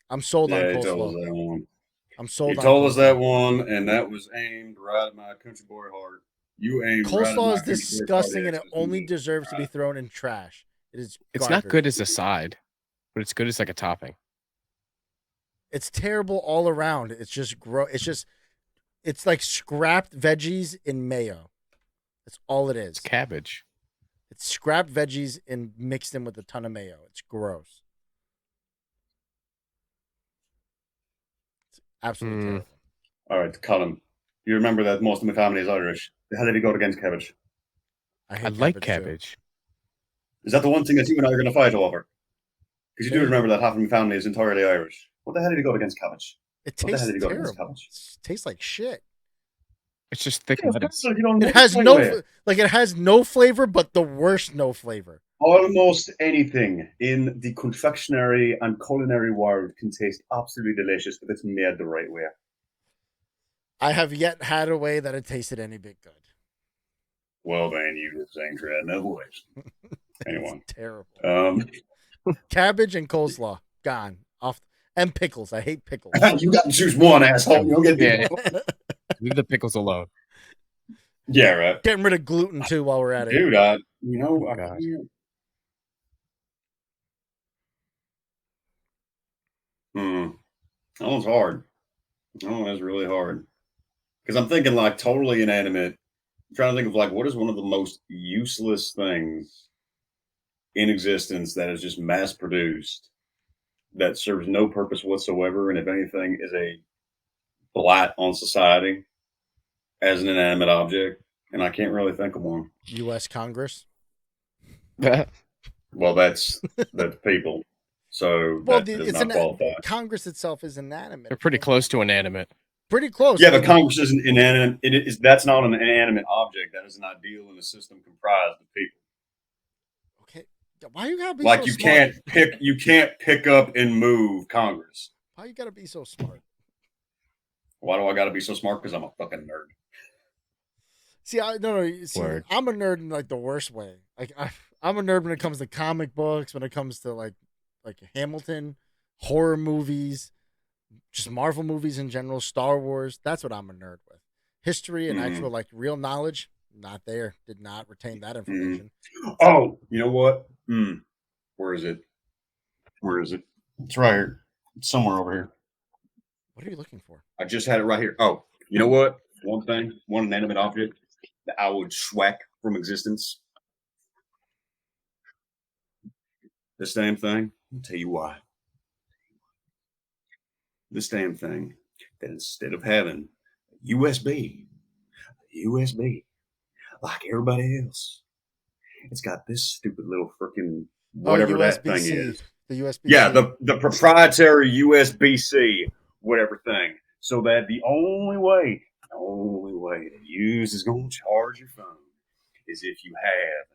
[SPEAKER 1] I'm sold on coleslaw.
[SPEAKER 3] Told us that one.
[SPEAKER 1] I'm sold.
[SPEAKER 3] You told us that one, and that was aimed right at my country boy heart. You aimed.
[SPEAKER 1] Coleslaw is disgusting, and it only deserves to be thrown in trash. It is.
[SPEAKER 2] It's not good as a side, but it's good as like a topping.
[SPEAKER 1] It's terrible all around. It's just it's like scrapped veggies in mayo. That's all it is.
[SPEAKER 2] It's cabbage.
[SPEAKER 1] It's scrapped veggies and mixed in with a ton of mayo. It's gross. It's absolutely terrible.
[SPEAKER 3] All right, Colin. You remember that most of my family is Irish. How did he go against cabbage?
[SPEAKER 2] I like cabbage.
[SPEAKER 3] Is that the one thing that you and I are going to fight over? Because you do remember that half of my family is entirely Irish. What the hell did he go against cabbage?
[SPEAKER 1] It tastes terrible. It tastes like shit.
[SPEAKER 2] It's just thick lettuce.
[SPEAKER 1] It has it has no flavor, but the worst no flavor.
[SPEAKER 3] Almost anything in the confectionery and culinary world can taste absolutely delicious if it's made the right way.
[SPEAKER 1] I have yet had a way that it tasted any bit good.
[SPEAKER 3] Well, then you just ain't tried no ways. Anyway,
[SPEAKER 1] terrible. Cabbage and coleslaw gone off, and pickles. I hate pickles.
[SPEAKER 3] You got to choose one, asshole. You don't get
[SPEAKER 2] Leave the pickles alone.
[SPEAKER 3] Yeah, right.
[SPEAKER 1] Getting rid of gluten too while we're at it.
[SPEAKER 3] Dude, that one's hard. That one is really hard. Because I'm thinking like totally inanimate. I'm trying to think of like what is one of the most useless things in existence that is just mass produced that serves no purpose whatsoever, and if anything is a blight on society as an inanimate object, and I can't really think of one.
[SPEAKER 1] U.S. Congress.
[SPEAKER 3] Well, that's people. So that does not qualify.
[SPEAKER 1] Congress itself is inanimate.
[SPEAKER 2] They're pretty close to inanimate.
[SPEAKER 1] Pretty close.
[SPEAKER 3] Yeah, but Congress isn't inanimate. That's not an inanimate object. That is an ideal in a system comprised of people.
[SPEAKER 1] Okay, why you gotta be
[SPEAKER 3] like
[SPEAKER 1] so
[SPEAKER 3] you
[SPEAKER 1] smart?
[SPEAKER 3] You can't pick up and move Congress.
[SPEAKER 1] Why you gotta be so smart?
[SPEAKER 3] Why do I gotta be so smart? Because I'm a fucking nerd.
[SPEAKER 1] See, I'm a nerd in like the worst way. Like I'm a nerd when it comes to comic books, when it comes to like Hamilton, horror movies, just Marvel movies in general, Star Wars. That's what I'm a nerd with. History and actual like real knowledge, not there. Did not retain that information.
[SPEAKER 3] Oh, you know what? Where is it? It's right here. It's somewhere over here.
[SPEAKER 1] What are you looking for?
[SPEAKER 3] I just had it right here. Oh, you know what? One inanimate object that I would schwack from existence. The same thing. I'll tell you why. This damn thing, that instead of having a USB, like everybody else, it's got this stupid little freaking whatever that thing
[SPEAKER 1] USB-C.
[SPEAKER 3] is.
[SPEAKER 1] The USB-C.
[SPEAKER 3] Yeah, the proprietary USB-C whatever thing. So that the only way that use is going to charge your phone is if you have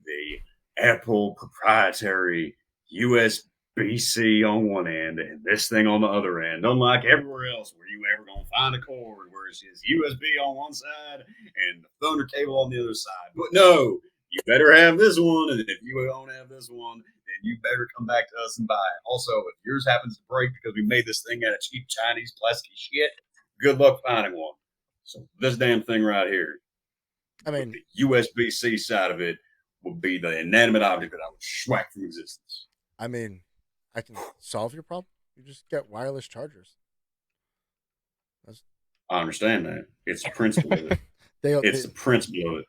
[SPEAKER 3] the Apple proprietary USB-C on one end and this thing on the other end. Unlike everywhere else where you ever going to find a cord where it's just USB on one side and the thunder cable on the other side. But no, you better have this one, and if you don't have this one, then you better come back to us and buy it. Also, if yours happens to break because we made this thing out of cheap Chinese plastic shit, good luck finding one. So this damn thing right here,
[SPEAKER 1] I mean,
[SPEAKER 3] the USB-C side of it would be the inanimate object that I would schwack from existence.
[SPEAKER 1] I mean, I can solve your problem. You just get wireless chargers.
[SPEAKER 3] I understand that. It's the principle of it. It's the principle of it.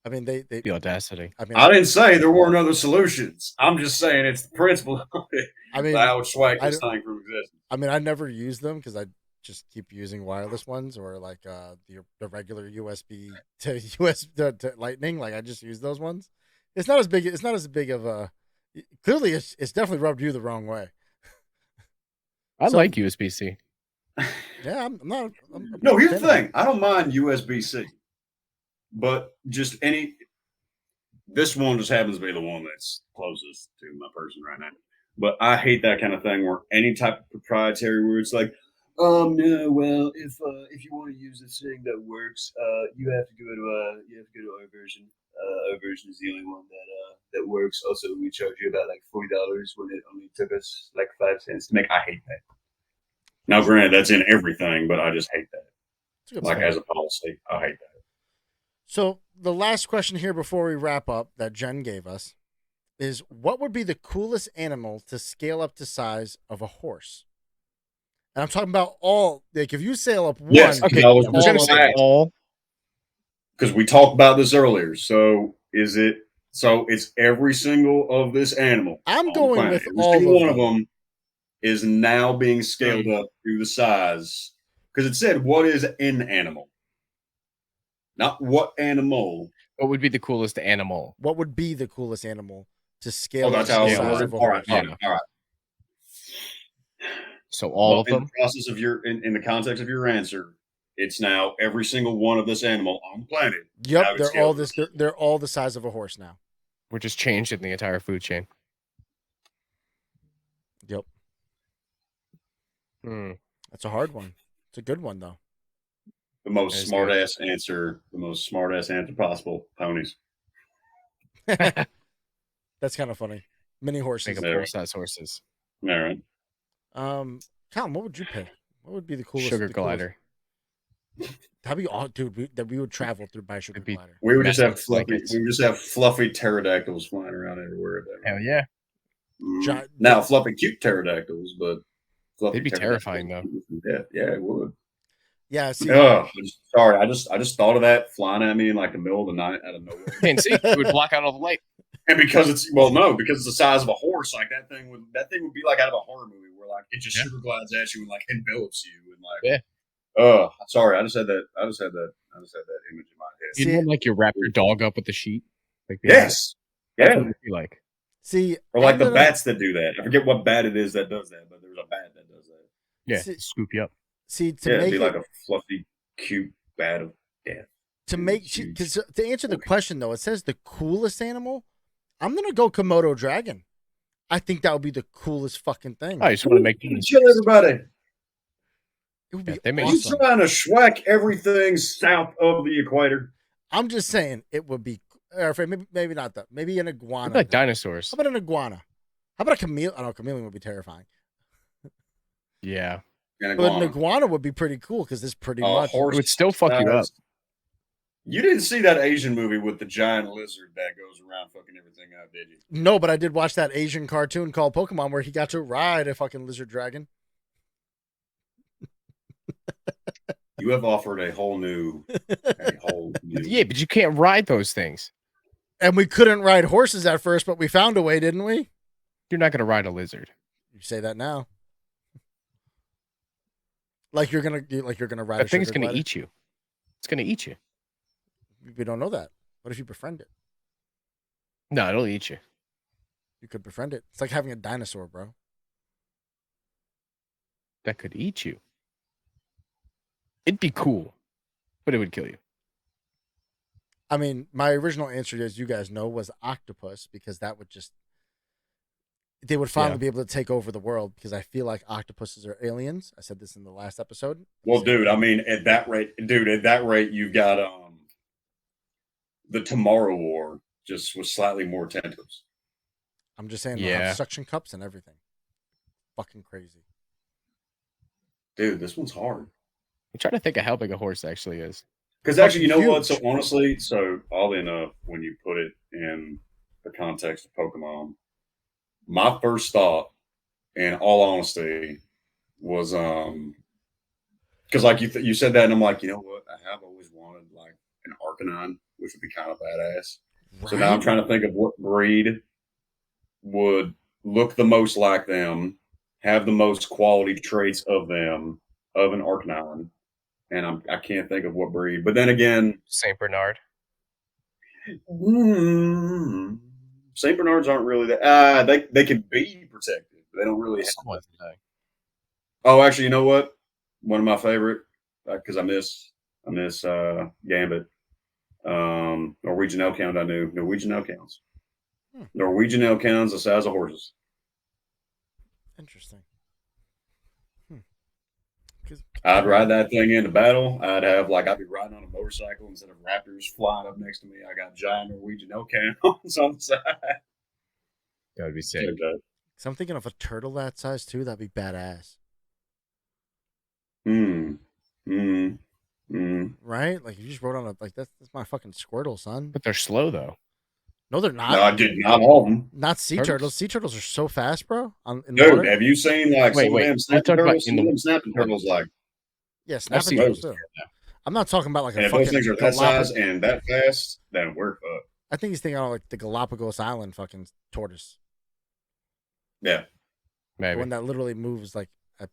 [SPEAKER 1] I mean, they
[SPEAKER 2] The audacity.
[SPEAKER 1] I mean,
[SPEAKER 3] I didn't say there weren't other solutions. I'm just saying it's the principle of it.
[SPEAKER 1] I mean,
[SPEAKER 3] I would swag this thing from existence.
[SPEAKER 1] I mean, I never use them because I just keep using wireless ones or like the regular USB to Lightning. Like I just use those ones. It's not as big. It's not as big of a. Clearly, it's definitely rubbed you the wrong way.
[SPEAKER 2] I like USB-C.
[SPEAKER 1] Yeah, I'm not.
[SPEAKER 3] No, here's the thing. I don't mind USB-C, but just this one just happens to be the one that's closest to my person right now. But I hate that kind of thing where any type of proprietary where it's like, no, well, if you want to use this thing that works, you have to go to our version. Our version is the only one that works. Also, we charge you about like $40 when it only took us like 5 cents to make. I hate that. Now, granted, that's in everything, but I just hate that. Like as a policy, I hate that.
[SPEAKER 1] So the last question here before we wrap up that Jen gave us is, what would be the coolest animal to scale up to size of a horse? And I'm talking about all, like if you sail up one,
[SPEAKER 3] yes,
[SPEAKER 2] okay,
[SPEAKER 3] I was
[SPEAKER 2] we're gonna say all.
[SPEAKER 3] Because we talked about this earlier. So it's every single of this animal.
[SPEAKER 1] I'm going with
[SPEAKER 3] every
[SPEAKER 1] all
[SPEAKER 3] single one
[SPEAKER 1] of
[SPEAKER 3] of them is now being scaled up to the size. Because it said, what is an animal? Not what animal.
[SPEAKER 2] What would be the coolest animal?
[SPEAKER 1] What would be the coolest animal to scale up
[SPEAKER 3] That's
[SPEAKER 1] to
[SPEAKER 3] how
[SPEAKER 1] the
[SPEAKER 3] I
[SPEAKER 1] size
[SPEAKER 3] ordered.
[SPEAKER 1] of a
[SPEAKER 3] All right,
[SPEAKER 1] horse?
[SPEAKER 3] all right.
[SPEAKER 2] So all of
[SPEAKER 3] in
[SPEAKER 2] them?
[SPEAKER 3] the process of in the context of your answer, it's now every single one of this animal on the planet.
[SPEAKER 1] Yep, they're all the size of a horse now.
[SPEAKER 2] We're just changing the entire food chain.
[SPEAKER 1] Yep. That's a hard one. It's a good one though.
[SPEAKER 3] The most smart-ass answer possible. Ponies.
[SPEAKER 1] That's kind of funny. Mini horses.
[SPEAKER 2] Make them full-size horses.
[SPEAKER 3] All right.
[SPEAKER 1] Colin, what would you pick? What would be the coolest?
[SPEAKER 2] Sugar glider.
[SPEAKER 1] That'd be all, dude. That we would travel through by sugar glider.
[SPEAKER 3] We would just have fluffy pterodactyls flying around everywhere.
[SPEAKER 2] Hell yeah!
[SPEAKER 3] Now fluffy cute pterodactyls, but
[SPEAKER 2] they'd be terrifying though.
[SPEAKER 3] Yeah, it would.
[SPEAKER 1] Yeah. See,
[SPEAKER 3] sorry. I just thought of that flying at me in like the middle of the night out of nowhere.
[SPEAKER 2] And see, it would block out all the light.
[SPEAKER 3] And because it's the size of a horse, like that thing would be like out of a horror movie where like it just sugar glides at you and like envelops you and like sorry, I just had that image in my head.
[SPEAKER 2] You'd want like you wrap your dog up with the sheet. Like
[SPEAKER 3] yes. Yeah.
[SPEAKER 2] That's what it'd be like.
[SPEAKER 1] See,
[SPEAKER 3] or like the bats that do that. I forget what bat it is that does that, but there's a bat that does that.
[SPEAKER 2] Yeah, scoop you up.
[SPEAKER 1] See,
[SPEAKER 3] it'd be like a fluffy, cute bat of death.
[SPEAKER 1] To answer the question though, it says the coolest animal. I'm gonna go Komodo dragon. I think that would be the coolest fucking thing.
[SPEAKER 2] I just want to make
[SPEAKER 3] chill everybody.
[SPEAKER 1] It would be
[SPEAKER 3] Are you trying to schwack everything south of the equator?
[SPEAKER 1] I'm just saying it would be, or maybe not that. Maybe an iguana.
[SPEAKER 2] Like dinosaurs.
[SPEAKER 1] How about an iguana? How about a chameleon? I don't know, chameleon would be terrifying.
[SPEAKER 2] Yeah.
[SPEAKER 1] But an iguana would be pretty cool because it's pretty much.
[SPEAKER 2] It would still fuck you up.
[SPEAKER 3] You didn't see that Asian movie with the giant lizard that goes around fucking everything up, did you?
[SPEAKER 1] No, but I did watch that Asian cartoon called Pokemon where he got to ride a fucking lizard dragon.
[SPEAKER 3] You have offered a whole new.
[SPEAKER 2] Yeah, but you can't ride those things.
[SPEAKER 1] And we couldn't ride horses at first, but we found a way, didn't we?
[SPEAKER 2] You're not gonna ride a lizard.
[SPEAKER 1] You say that now. Like you're gonna ride
[SPEAKER 2] That
[SPEAKER 1] a
[SPEAKER 2] thing is
[SPEAKER 1] sugar
[SPEAKER 2] gonna
[SPEAKER 1] glider?
[SPEAKER 2] eat you. It's gonna eat you.
[SPEAKER 1] We don't know that. What if you befriend it?
[SPEAKER 2] No, it'll eat you.
[SPEAKER 1] You could befriend it. It's like having a dinosaur, bro.
[SPEAKER 2] That could eat you. It'd be cool, but it would kill you.
[SPEAKER 1] I mean, my original answer, as you guys know, was octopus, because that would just they would finally be able to take over the world, because I feel like octopuses are aliens. I said this in the last episode.
[SPEAKER 3] Well, dude, I mean, at that rate, you've got the Tomorrow War just with slightly more tentacles.
[SPEAKER 1] I'm just saying, they'll have suction cups and everything. Fucking crazy.
[SPEAKER 3] Dude, this one's hard.
[SPEAKER 2] I'm trying to think of how big a horse actually is.
[SPEAKER 3] Because actually, you know
[SPEAKER 1] huge.
[SPEAKER 3] what? So honestly, oddly enough, when you put it in the context of Pokemon, my first thought, in all honesty, was because like you said that, and I'm like, you know what? I have always wanted like an Arcanine, which would be kind of badass.
[SPEAKER 1] Right?
[SPEAKER 3] So now I'm trying to think of what breed would look the most like them, have the most quality traits of them, of an Arcanine, and I can't think of what breed. But then again,
[SPEAKER 2] Saint Bernard.
[SPEAKER 3] Saint Bernards aren't really that. They can be protected, but they don't really have. Oh, actually, you know what? One of my favorite, because I miss Gambit. Norwegian Elkhound. I knew Norwegian Elkhounds. Norwegian Elkhounds the size of horses.
[SPEAKER 1] Interesting.
[SPEAKER 3] I'd ride that thing into battle. I'd be riding on a motorcycle instead of raptors flying up next to me. I got giant Norwegian Elkhounds on the side.
[SPEAKER 2] That would be sick.
[SPEAKER 1] So I'm thinking of a turtle that size too. That'd be badass. Right? Like if you just rode on that's my fucking Squirtle, son.
[SPEAKER 2] But they're slow though.
[SPEAKER 1] No, they're not.
[SPEAKER 3] No, I did not all of them.
[SPEAKER 1] Not sea turtles. Sea turtles are so fast, bro.
[SPEAKER 3] Dude, have you seen like some of them snapping turtles?
[SPEAKER 2] Snapping
[SPEAKER 3] turtles, like
[SPEAKER 1] snapping turtles too. I'm not talking about like a
[SPEAKER 3] if
[SPEAKER 1] fucking
[SPEAKER 3] those things are that size and that fast, then we're fucked.
[SPEAKER 1] I think he's thinking of like the Galapagos Island fucking tortoise.
[SPEAKER 3] Yeah,
[SPEAKER 2] maybe
[SPEAKER 1] the one that literally moves like a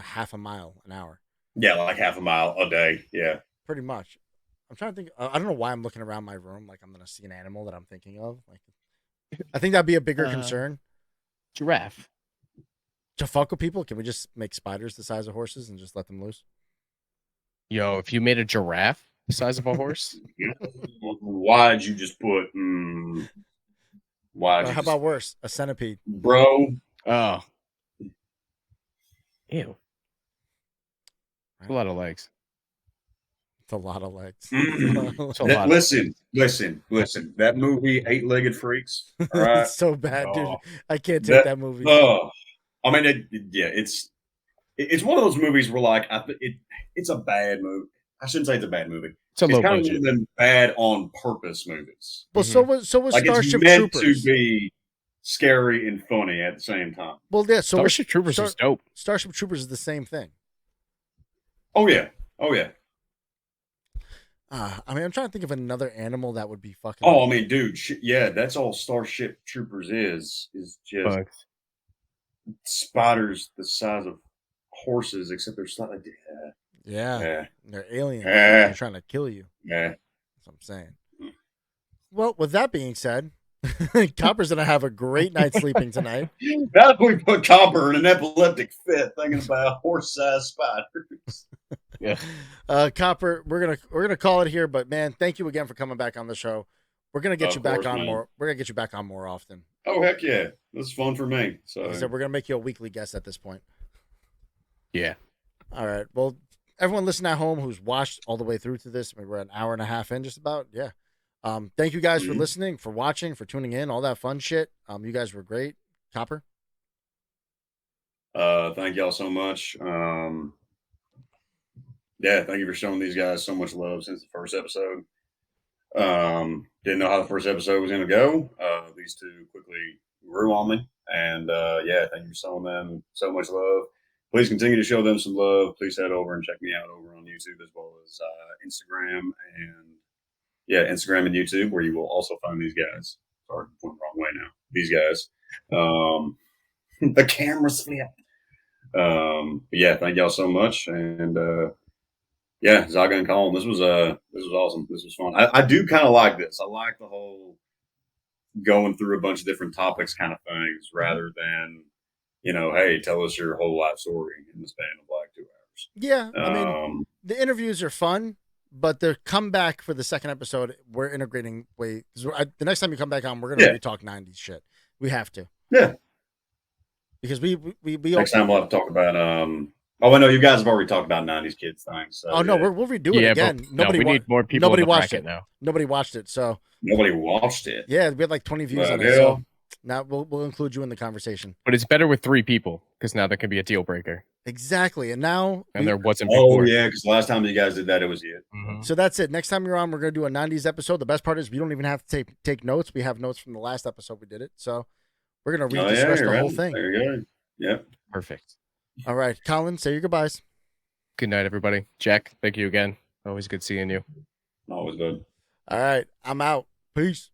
[SPEAKER 1] half a mile an hour.
[SPEAKER 3] Yeah, like half a mile a day. Yeah,
[SPEAKER 1] pretty much. I'm trying to think. I don't know why I'm looking around my room like I'm gonna see an animal that I'm thinking of. Like, I think that'd be a bigger concern.
[SPEAKER 2] Giraffe.
[SPEAKER 1] To fuck with people, can we just make spiders the size of horses and just let them loose?
[SPEAKER 2] Yo, if you made a giraffe the size of a horse,
[SPEAKER 3] why'd you just put?
[SPEAKER 1] How about worse? A centipede,
[SPEAKER 3] bro.
[SPEAKER 2] Oh, ew. A lot of legs.
[SPEAKER 1] It's a lot of legs.
[SPEAKER 3] Listen. That movie, 8-Legged Freaks. All right?
[SPEAKER 1] It's so bad, dude. I can't take that movie.
[SPEAKER 3] I mean, it's one of those movies where like it's a bad movie. I shouldn't say it's a bad movie.
[SPEAKER 2] It's low
[SPEAKER 3] kind
[SPEAKER 2] budget.
[SPEAKER 3] of one of them bad on purpose movies.
[SPEAKER 1] Well, so was like Starship
[SPEAKER 3] it's meant
[SPEAKER 1] Troopers.
[SPEAKER 3] To be scary and funny at the same time.
[SPEAKER 1] Well, yeah. So
[SPEAKER 2] Starship Troopers is dope.
[SPEAKER 1] Starship Troopers is the same thing.
[SPEAKER 3] Oh yeah.
[SPEAKER 1] I mean, I'm trying to think of another animal that would be fucking.
[SPEAKER 3] Oh, I mean, dude, that's all Starship Troopers is just
[SPEAKER 2] Bugs.
[SPEAKER 3] Spiders the size of horses, except they're slightly.
[SPEAKER 1] Yeah. They're aliens. They're trying to kill you.
[SPEAKER 3] Yeah,
[SPEAKER 1] that's what I'm saying. Well, with that being said, Copper's gonna have a great night sleeping tonight.
[SPEAKER 3] Now we put Copper in an epileptic fit thinking about horse-sized spiders.
[SPEAKER 2] Yeah.
[SPEAKER 1] Copper, we're gonna call it here, but man, thank you again for coming back on the show. We're gonna get you back on more. We're gonna get you back on more often.
[SPEAKER 3] Oh heck yeah, this is fun for me. So
[SPEAKER 1] like I said, we're gonna make you a weekly guest at this point.
[SPEAKER 2] Yeah.
[SPEAKER 1] All right. Well, everyone listening at home who's watched all the way through to this, we're an hour and a half in, just about. Yeah. Thank you guys for listening, for watching, for tuning in, all that fun shit. You guys were great. Copper.
[SPEAKER 3] Thank y'all so much. Yeah, thank you for showing these guys so much love since the first episode. Didn't know how the first episode was going to go. These two quickly grew on me. And yeah, thank you for showing them so much love. Please continue to show them some love. Please head over and check me out over on YouTube as well as Instagram and YouTube, where you will also find these guys. Sorry, I'm going the wrong way now. These guys. The camera's flipped. Yeah, thank y'all so much, and yeah, Zaga and Colin, this was awesome. This was fun. I do kind of like this. I like the whole going through a bunch of different topics kind of things, rather than hey, tell us your whole life story in the span of like 2 hours.
[SPEAKER 1] Yeah, I mean, the interviews are fun, but the comeback for the second episode, we're integrating the next time you come back on, we're gonna talk 90s shit. We have to.
[SPEAKER 3] Yeah.
[SPEAKER 1] Because we
[SPEAKER 3] next time we'll have to talk about I know you guys have already talked about 90s kids things. So,
[SPEAKER 1] no, we'll redo it again.
[SPEAKER 2] We need more people. Nobody watched it now.
[SPEAKER 1] Nobody watched it, so
[SPEAKER 3] nobody watched it.
[SPEAKER 1] Yeah, we had like 20 views on it. So now we'll include you in the conversation.
[SPEAKER 2] But it's better with 3 people because now there can be a deal breaker.
[SPEAKER 1] Exactly, and now
[SPEAKER 2] there wasn't before.
[SPEAKER 3] Oh yeah, because last time you guys did that, it was you.
[SPEAKER 2] Mm-hmm.
[SPEAKER 1] So that's it. Next time you're on, we're gonna do a 90s episode. The best part is we don't even have to take notes. We have notes from the last episode we did it. So we're gonna rediscuss the whole thing.
[SPEAKER 3] There you go. Yep.
[SPEAKER 2] Perfect.
[SPEAKER 1] All right, Colin, say your goodbyes.
[SPEAKER 2] Good night, everybody. Jack, thank you again. Always good seeing you.
[SPEAKER 3] Always good.
[SPEAKER 1] All right, I'm out. Peace.